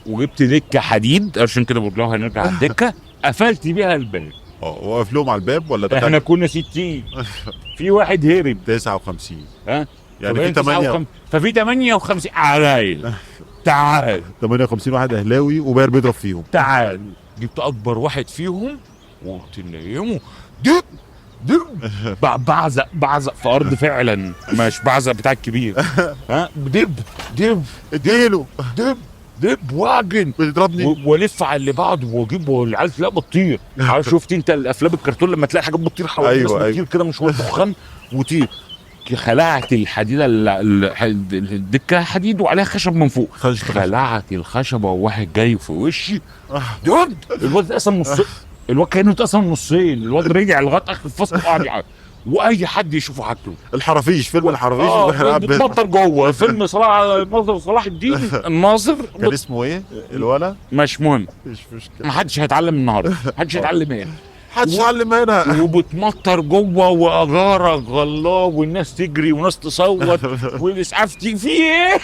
وجبت دكه حديد، عشان كده بقول له هنرجع على الدكه، قفلت بيها الباب. واقف لهم على الباب ولا ده؟ احنا كنا 60، في واحد هرب 59. ها يعني في 8 ففي 58 عليا. تعال 58 واحد اهلاوي وباير بيضرب فيهم. تعال جبت اكبر واحد فيهم وقلت نيمه دب دب. بعزق في ارض فعلا، مش بعزق بتاع الكبير. ها دب دب اديله دب دب واجن بيضربني والف على اللي بعده واجيب، والعيال تلاقي بتطير. عارف شفت انت الافلام الكرتون لما تلاقي حاجات بتطير حوالين الناس؟ بتطير كده مش دخان وطير. خلعت الحديده الدكه حديد وعليها خشب من فوق، خلعت الخشبه وواحد جاي في وشي. الواد اتقسم نصين، الواد كانه اتقسم نصين، الواد رجع لغايه اخر الفصل وقعد يعيط، واي حد يشوفه حاله. الحرافيش، فيلم الحرافيش بتمطر جوه فيلم صلاح الدين الناصر. كان اسمه ايه الولد؟ مش مهم، مش مشكله، محدش هيتعلم النهارده، محدش هيتعلم ايه، محدش يتعلم هنا. وبتمطر جوه واغاره غلا والناس تجري وناس تصوت والاسعاف تيجي في ايه.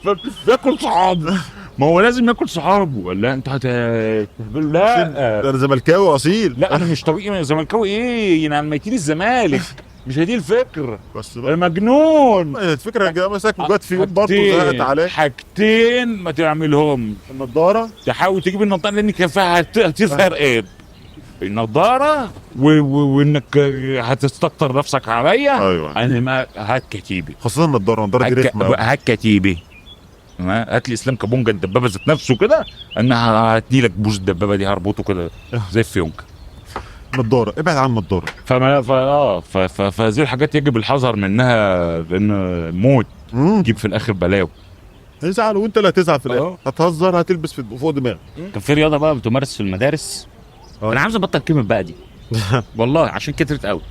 فبياكل صحابه، ما هو لازم ياكل صحابه ولا انت هتهبله؟ لا انا زملكاوي اصيل. لا انا مش طبيعي زملكاوي ايه، يعني ميتين الزمالك. مش هي دي الفكره، بس مجنون. الفكره يا جماعه مسك وجات في يوم برضه زهقت عليه. حاجتين ما تعملهم، النضاره، تحاول تجيب النضاره لان كان فيها هتطير فيها رقاب. النضاره وانك هتستكتر نفسك عليا. ايوه انا ما هات كتيبي، خاصه النضاره دي رخمه. هات كتيبي، هات لي اسلام كابونجا الدبابه ذات نفسه كده، انا هاتني لك بوز الدبابه دي هربطه كده زي الفيونكه. نضاره، ابعد عن النضاره. فهذه الحاجات يجب الحذر منها، لان موت تجيب في الاخر بلاوي. هيزعل وانت اللي هتزعل في الاخر. هتهزر هتلبس في فوق دماغك. كان في رياضه بقى بتمارس في المدارس، انا عاوز ابطل كلمه بقى دي والله عشان كترت قوي.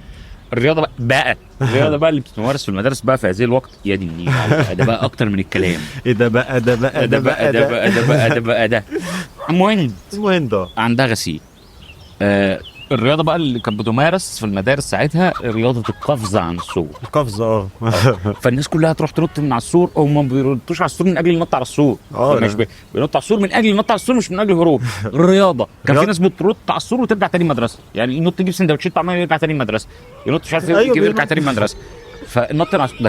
الرياضه بقى اللي بتتمارس في المدارس بقى في هذه الوقت، يا دي النيل، ده بقى اكتر من الكلام. ايه ده بقى ده المهم ده عندها غسيل. الرياضه بقى اللي كانت بتمارس في المدارس ساعتها رياضه القفز عن السور. القفز فالناس كلها تروح تنط من على السور، او ما بينطوش على السور من اجل النط على السور، مش بينط على السور من اجل النط على السور، مش من اجل الهروب. الرياضه كان في ناس بتنط على السور وترجع تاني مدرسه، يعني ينط يجيب سندوتشات طعميه ويرجع تاني مدرسه، ينط مش عارف ايه يرجع تاني مدرسه. فالنط ده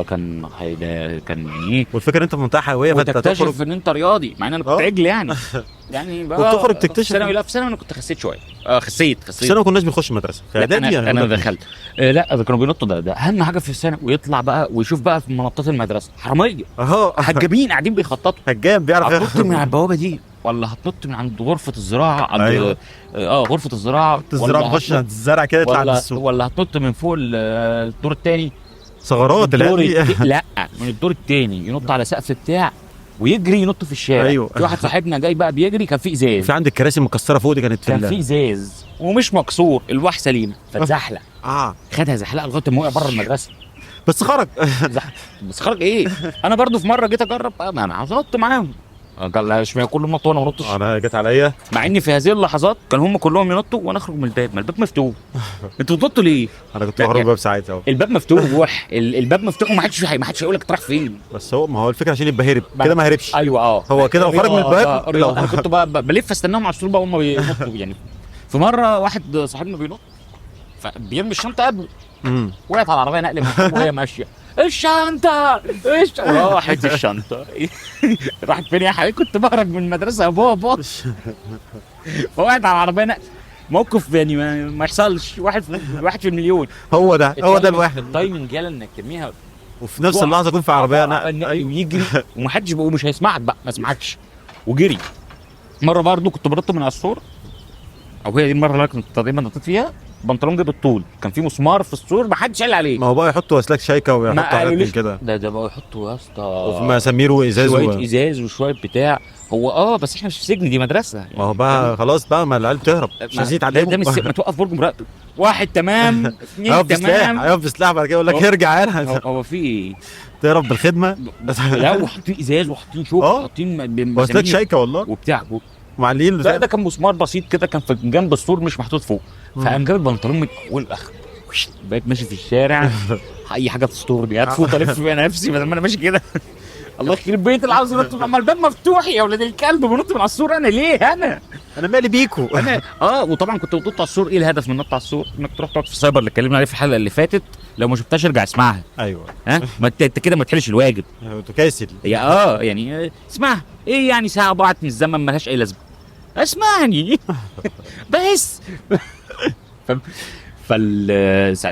كان ايه، والفكره انت في منطقه حيويه، فانت تكتشف ان انت رياضي، مع ان انا كنت عجل يعني وبتخرج تكتشف. لا في ثانوي انا كنت خسيت شويه، خسيت في ثانوي ما كناش بنخش مدرسه، انا دخلت. لا ده كانوا بينطوا، ده اهم حاجه في السنه، ويطلع بقى ويشوف بقى في منطات المدرسه حراميه هجامين قاعدين بيخططوا. هجام بيعرف هتنط من على البوابه دي، ولا هتنط من عند غرفه الزراعه، عند غرفه الزراعه تخش عند الزرع كده يطلع عند السوق، ولا هتنط من فوق الدور الثاني ثغرات لا من الدور الثاني ينط على سقف بتاع ويجري ينط في الشارع. أيوة. في واحد صاحبنا جاي بقى بيجري، كان في ازاز، في عندك كراسي مكسره فوق دي، كان في ازاز ومش مكسور، الواح سليمه، فاتزحلق خدها زحلقه لغايه ما وقع بره المدرسه، بس خرج. بس خرج ايه. انا برضو في مره جيت اجرب، انا عاوز انط معاهم، قال لا اشمعنى كله نط وانا ما نطش. انا جت عليا، مع ان في هذه اللحظات كان هم كلهم ينطوا وانا اخرج من الباب، ما الباب مفتوح. انتوا بتنطوا ليه؟ انا كنت بخرج الباب ساعتها اهو، الباب مفتوح الباب مفتوح وما حدش هيقول لك تروح فين. بس هو ما هو الفكره عشان يبقى هرب كده ما هربش. ايوه هو كده لو خرج من الباب. انا كنت بلف استناهم على السور بقى وهم بينطوا يعني. في مره واحد صاحبنا بينط فبيرمي الشنطه قبله، وقعت على العربيه نقل وهي ماشيه، الشنطه راحت الشنطه. راحت فين يا حبيبي؟ كنت بهرب من المدرسه يا بابا. فوقعت على العربيه نقل، موقف يعني ما يحصلش، واحد في المليون. هو ده الواحد. التايمنج يلا انك ترميها وفي نفس اللحظه يكون في عربيه ويجري ومحدش مش هيسمعك بقى، ما سمعكش وجري. مره برضو كنت بنط من على السور، او هي دي المره اللي كنت تقريبا نطيت فيها، بنطلون جيب الطول كان فيه مسمار في السور ما حدش قال عليه. ما هو بقى يحطوا اسلاك شايكه ما ويحطوا حاجات من قالوليش كده، ده بقى يحطوا يا اسطى وفي مسامير وازاز شويه ازاز وشويه بتاع. هو بس احنا مش في سجن، دي مدرسه يعني. ما هو بقى خلاص بقى، ما العيال بتهرب مش عايزين يتعلموا. ده مش ما توقف برج مراقبه، واحد تمام اثنين هيقف بسلاح، تمام. هيقف بسلاح بعد كده يقول لك ارجع انا هو في ايه؟ تهرب بالخدمه. لا وحاطين ازاز وحاطين شوك وحاطين واسلاك شايكه والله وبتاع معلين. لا ده كان مسمار بسيط كده كان في جنب السور مش محطوط فوق. فقام جاب البنطلون من اول لاخر، بقيت ماشي في الشارع اي حاجه تستورني هتفوت الف بيها نفسي بدل ما انا ماشي كده. الله يخرب بيت اللي عاوز ينط، اما الباب مفتوح يا ولاد الكلب بنط من على السور. انا ليه انا مالي بيكو انا وطبعا كنت بنط على السور. ايه الهدف من النط على السور؟ انك تروح تقعد في السايبر اللي اتكلمنا عليه في الحلقه اللي فاتت. لو ما شفتهاش ارجع اسمعها. ايوه ما انت كده ما تحلش الواجب. تكاسل يا يعني اسمعها. ايه يعني ساعه ضاعت من الزمن ملهاش اي لازمه، اسمعني بس.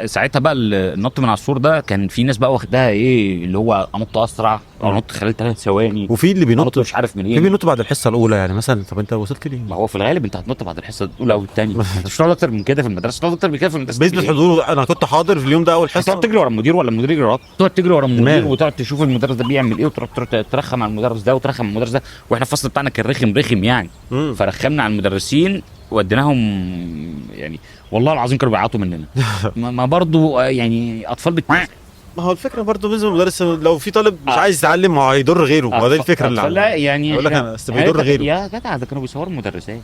ساعتها بقى النط من على السور ده كان في ناس بقى واخدها ايه اللي هو انط اسرع او انط خلال 3 ثواني، وفي اللي بينط مش عارف منين. في بينط بعد الحصه الاولى يعني مثلا. طب انت وصلت ليه؟ ما هو في الغالب انت هتنط بعد الحصه الاولى او الثانيه. مش هتقعد اكتر من كده في المدرسه، تقعد اكتر من كده في المدرسه بيثبت حضور. انا كنت حاضر في اليوم ده اول حصه. تقعد تجري ورا المدير ولا المدير يجري وراك، تقعد تجري ورا المدير وتقعد تشوف المدرس ده بيعمل ايه وتروح ترخم على المدرس ده وترخم على المدرس ده. واحنا الفصل بتاعنا كان رخم يعني. فرخمنا على المدرسين وديناهم يعني والله العظيم كانوا بيعيطوا مننا. ما برضو يعني اطفال ما هو الفكره برضه لازم المدرس لو في طالب مش عايز يتعلم ما هو هيضر غيره. ما هو ده الفكره اللي لا يعني يقول لك انا بيضر غيره. يا جدع ده كانوا بيصوروا المدرسات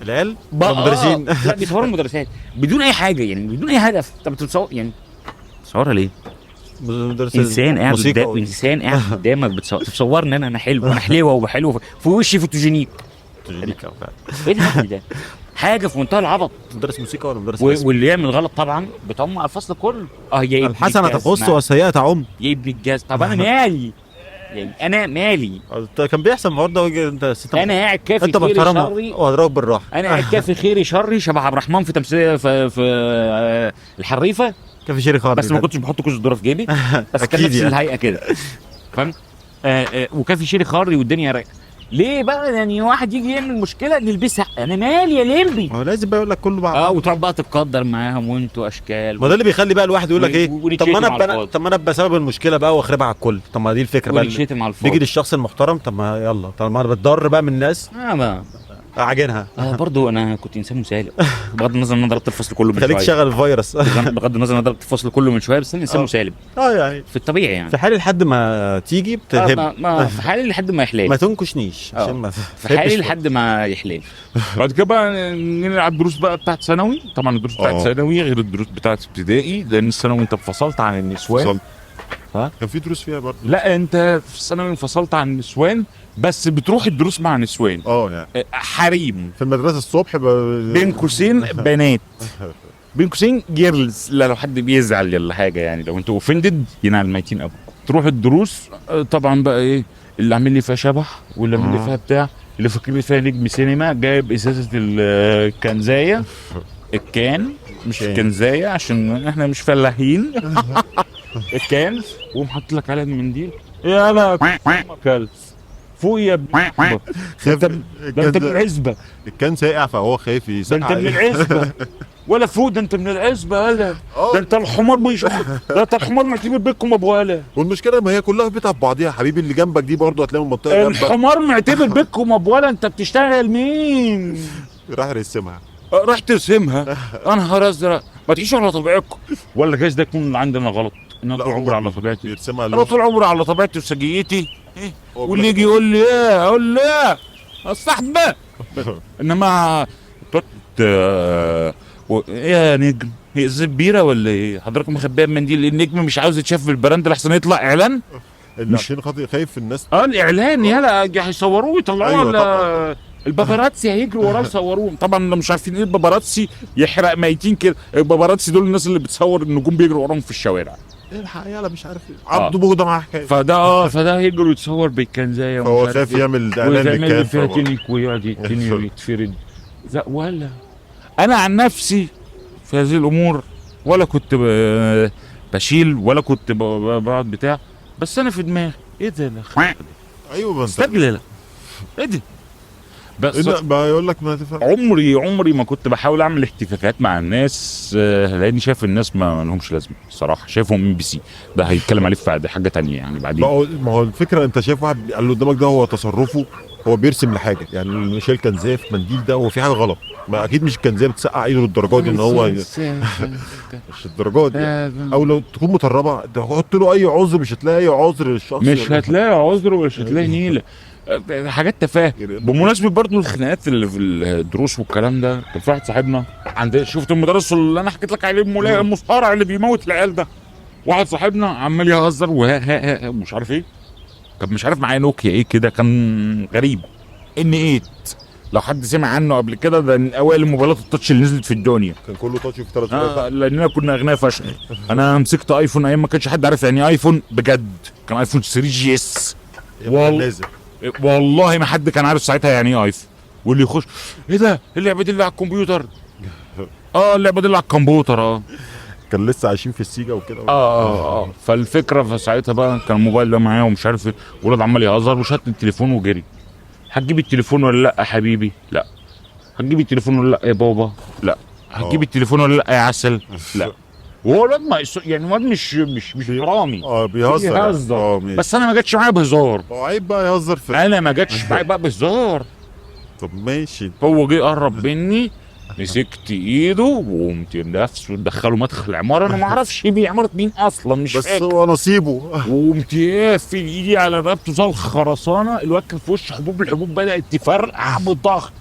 العيال المدرسين. لا بيصوروا المدرسات بدون اي حاجه يعني بدون اي هدف. انت بتصور يعني تصورها ليه؟ انسان قاعد قدامك، انسان قاعد قدامك بتصورني انا حلو، انا حلوه وحلو في وشي فوتوجينيك. ايه ده؟ حاجه في منتهى العبط. مدرس موسيقى ولا مدرس واللي يعمل غلط طبعا بتعم على الفصل كله. يا الحسنه تخص والسيئه تعم. يا ابن الجاز. طب انا مالي يعني انا مالي؟ كان بيحصل الحوار ده. انت انا قاعد كافي انت خيري شري وهضربك بالراحه. انا قاعد كافي خيري شري شبه عبد الرحمن في تمثيليه في الحريفه. كافي شيري خالص بس ما كنتش بحط كوز الذره في جيبي. بس كان نفس الهيئه كده فاهم. وكافي شيري خاري والدنيا رايقه. ليه بقى يعني واحد يجي يعمل مشكله نلبسها؟ انا مالي يا لمبي. ما هو لازم بقى يقول لك كله بقى وتقعد بقى تتقدر معاهم وانتوا اشكال. ما ده اللي بيخلي بقى الواحد يقول لك ايه طب ما انا ابقى سبب المشكله بقى واخربها على الكل. طب ما دي الفكره بقى بيجي للشخص المحترم. طب ما يلا طب ما انا بتضر بقى من الناس ما اعجنها. برضو انا كنت انسان مسالم بغض النظر ان انا ضربت الفصل كله من شويه. خليك تشغل الفيروس. بغض النظر ان انا ضربت الفصل كله من شويه بس انا انسان مسالم. يعني في الطبيعي يعني في حالي لحد ما تيجي بتهب. في حالي لحد ما يحلال. ما تنكشنيش عشان ما في حالي لحد ما يحلال. بعد كده بقى نلعب دروس بقى بتاعت ثانوي. طبعا الدروس بتاعت ثانوي غير الدروس بتاعت ابتدائي لان الثانوي انت انفصلت عن النسوان. كان في دروس فيها برضه. لا انت في الثانوي انفصلت عن النسوان بس بتروح الدروس مع نسوان. يعني حريم في المدرسه الصبح بين قوسين بنات بين قوسين جيرلز. لا لو حد بيزعل ولا حاجه يعني لو انتوا اوفندد ينال ميتين ابو. تروح الدروس طبعا بقى ايه اللي عامل لي فيها شبح واللي عامل لي فيها بتاع اللي فاكر لي فيها نجم سينما جايب ازازه الكنزايه الكان مش الكنزايه عشان احنا مش فلاحين. الكان ومحط لك على المنديل يلا كلس فوق يا ابني. ده انت من العزبه. الكان ساقع فهو خايف يسقع. ده انت من العزبه ولا فوق. ده انت من العزبه ولا ده انت الحمار مش ده انت الحمار معتبر بيكم ابو ولا. والمشكله ما هي كلها بيتها في بعضيها يا حبيبي. اللي جنبك دي برضه هتلاقي المنطقه جنبك. الحمار معتبر بيكم ابو ولا. انت بتشتغل مين؟ راح يرسمها. راح ترسمها. انا نهار ازرق ما تعيشوا على طبيعتكم. ولا جايز ده يكون عندنا غلط. انا طول عمري على طبيعتي. يرسمها انا طول عمري على طبيعتي وسجيتي. واللي يجي يقول لي ايه اقول له ايه الصحبه. انما يا نجم هي ازاي كبيره ولا ايه حضرتك مخبيه منديل؟ النجم مش عاوز يتشاف في البراند لحسن يطلع اعلان. مش خايف الناس. الاعلان يلا هيصوروه يطلعوه ولا الباباراتسي هيجروا وراه يصوروه. طبعا لو مش عارفين ايه الباباراتسي يحرق ميتين كده. الباباراتسي دول الناس اللي بتصور النجوم بيجروا وراهم في الشوارع. الحق يلا مش عارف ايه عبده بوجده معاه حكايه. فده هيجروا يتصور بالكنزايه هو خايف يعمل اعلان للكان فيها تنك ويقعد يتني ويتفرد. لا ولا انا عن نفسي في هذه الامور ولا كنت بشيل ولا كنت بقعد بتاع. بس انا في دماغي ايه ده؟ ايوه استجلل ايه ده؟ بس ما يقول لك ما تفهم. عمري ما كنت بحاول اعمل احتكاكات مع الناس، لاني شايف الناس ما لهمش لازمه الصراحه. شايفهم ام بي سي، ده هيتكلم عليه في حاجه تانية يعني بعدين. ما هو الفكره انت شايف واحد اللي قدامك ده هو تصرفه، هو بيرسم لحاجه. يعني اللي شايل كنزاف منديل ده هو في حاجه غلط. ما اكيد مش الكنزاف بتسقع ايده للدرجه دي ان هو مش الدرجه دي يعني. او لو تكون مطربه تحط له اي عذر، مش هتلاقي اي عذر للشخص، مش هتلاقي عذر ومش هتلاقي نيله. حاجات تفاهه. بمناسبه برضو الخناقات اللي في الدروس والكلام ده، كان في واحد صاحبنا عند، شفت المدرس اللي انا حكيت لك عليه المصارع اللي بيموت العيال ده، واحد صاحبنا عمال يهزر ومش عارف ايه، كان مش عارف معايا نوكيا ايه كده، كان غريب ان 8. لو حد سمع عنه قبل كده، ده من اوائل الموبايلات التاتش اللي نزلت في الدنيا. كان كله تاتش في 3 لاننا كنا اغنياء فشخ. انا مسكت ايفون ايام ما كانش حد عارف يعني ايفون بجد، كان ايفون 3 جي اس نازل. والله ما حد كان عارف ساعتها يعني ايه ايفون. واللي يخش ايه ده اللعبه دي اللي على الكمبيوتر؟ اللعبه دي اللي على الكمبيوتر. كان لسه عايشين في السيجا وكده. فالفكره في ساعتها بقى كان الموبايل ده معايا ومش عارف ايه، ولاد عمال يهزر وشات التليفون وجري. هتجيب التليفون ولا لا يا حبيبي؟ لا. هتجيب التليفون ولا لا يا بابا؟ لا. هتجيب التليفون ولا لا يا عسل؟ لا. وهو الواد يعني الواد مش حرامي، بيهزر. بس انا ما جاتش معايا بهزار. هو عيب بقى يهزر في انا ما جاتش معايا بقى بهزار. طب ماشي. هو جه قرب مني، مسكت ايده وقمت نفسه دخله مدخل العماره. انا ما اعرفش دي عماره مين اصلا، مش بس فاكر. هو نصيبه. وقمت في ايدي على رقبته زي الخرسانه. الواد كان في وش حبوب، الحبوب بدات تفرقع بالضغط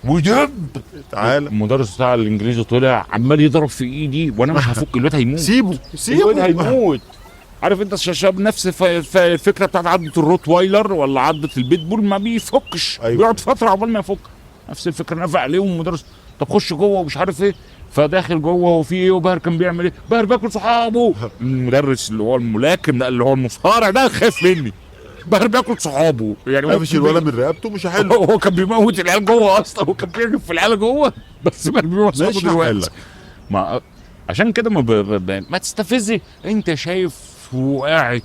ودب. تعالى المدرس بتاع الانجليزي طلع عمال يضرب في ايدي وانا مش هفك. الواد هيموت. سيبه الواد هيموت. عارف انت الشباب نفس الفكره بتاعت عضه الروت وايلر ولا عضه البيتبول، ما بيفكش. أيوة. بيقعد فتره عقبال ما يفك. نفس الفكره نفع عليهم. المدرس طب خش جوه ومش عارف ايه، فداخل جوه وفي ايه، وباهر كان بيعمل ايه؟ باهر بياكل صحابه. المدرس اللي هو الملاكم ده اللي هو المصارع ده خاف مني. باهر بياكل صحابه يعني. مش الولد من رقبته مش هحله. هو كان بيموت العيال جوه اصلا، هو كان بيرجف في العيال جوه، بس باهر بيموت صحابه دلوقتي. عشان كده ما تستفزي. انت شايفه قاعد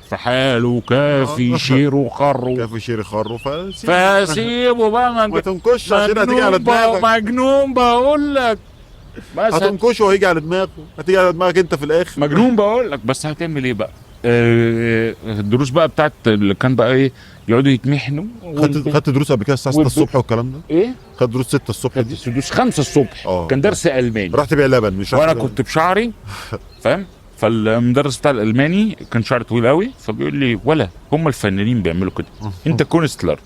في حاله كافي شيره خره. كافي شير خره فسيبه بقى. ما تنكش عشان هتيجي على دماغك. مجنون بقول لك. بس هتنكشه وهيجي على دماغه، هتيجي على دماغك انت في الاخر. مجنون بقول لك. بس هتعمل ايه بقى؟ الدروس بقى بتاعت اللي كان بقى ايه، يقعدوا يتمحنوا. خدت دروس قبل كده الساعه 6 الصبح والكلام ده؟ ايه؟ خدت دروس 6 الصبح دي؟ دروس 5 الصبح. كان درس الماني. رحت بيع لبن مش وانا كنت بشعري فاهم. فالمدرس بتاع الالماني كان شعره طويل قوي، فبيقول لي ولا هم الفنانين بيعملوا كده. انت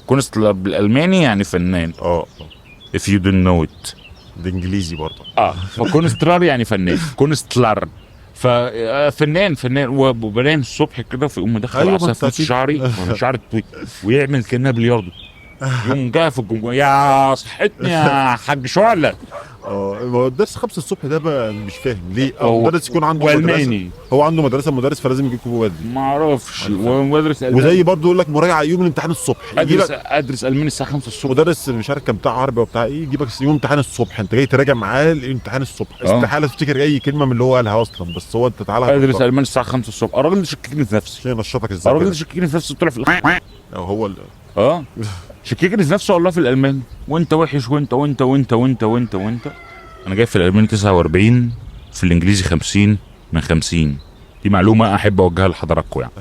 كونستلر بالالماني يعني فنان. if you didn't know it. ده انجليزي برضه. فكونستلر يعني فنان. كونستلر ففنان وبنام الصبح كده، في يقوم داخل عصا في شعري شعري طويل ويعمل كانها بلياردو. يقوم جاي في الجمهور، يا صحتني يا حاج شعلة. الدرس 5 الصبح ده بقى مش فاهم ليه. المدرس يكون عنده مدرسه، هو عنده مدرسه مدرس، فلازم يجيبكم بدري. ما اعرفش. ومدرس الماني وزي برضه يقول لك مراجعه يوم الامتحان الصبح. ادرس الماني الساعه 5 الصبح. مدرس مش عارف كان بتاع عربي وبتاع ايه، يجيبك يوم امتحان الصبح، انت جاي تراجع معاه الامتحان الصبح. استحاله تفتكر اي كلمه من اللي هو قالها اصلا، بس هو انت تعالى ادرس الماني الساعه 5 الصبح. الراجل ده شككني في نفسي. عشان ينشطك ازاي؟ الراجل ده شككني في نفسي. طلع في هو شككني في نفسه والله في الالماني. وانت وحش وانت وانت وانت وانت وانت وانت. انا جايب في الالماني 49، في الانجليزي 50 من 50. دي معلومه احب اوجهها لحضراتكم يعني،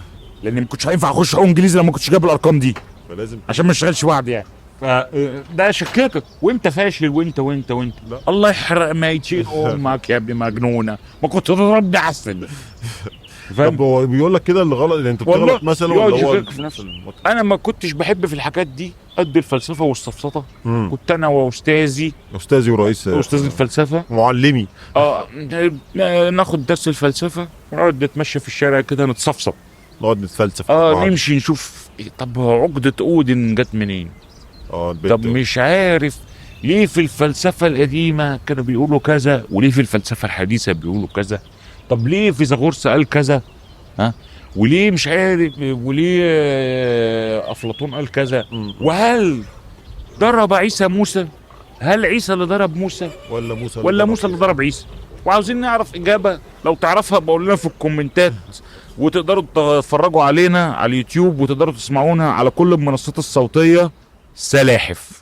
لان ما كنتش هينفع اخش انجليزي لما كنتش جايب الارقام دي، فلازم عشان ما اشتغلش وعد يعني. فده شككك وانت فاشل وانت وانت وانت. لا. الله يحرق ما يشيل امك يا ابني مجنونه، ما كنت تضربني عسل. طب هو بيقول لك كده اللي غلط، يعني انت بتغلط مثلا ولا هو انا ما كنتش بحب في الحاجات دي قد الفلسفه والسفسطه. كنت انا واستاذي ورئيس استاذ الفلسفه معلمي ناخد درس الفلسفه ونقعد نتمشى في الشارع كده نتصفصف، نقعد نتفلسف نمشي نشوف طب عقده اودن جت منين. طب مش عارف ليه في الفلسفه القديمه كانوا بيقولوا كذا، وليه في الفلسفه الحديثه بيقولوا كذا. طب ليه فيثاغورس قال كذا، وليه مش عارف، وليه افلاطون قال كذا. وهل ضرب عيسى موسى؟ هل عيسى اللي ضرب موسى ولا موسى اللي ضرب عيسى؟ وعاوزين نعرف اجابه. لو تعرفها بقول لنا في الكومنتات، وتقدروا تتفرجوا علينا على اليوتيوب، وتقدروا تسمعونا على كل المنصات الصوتيه. سلاحف.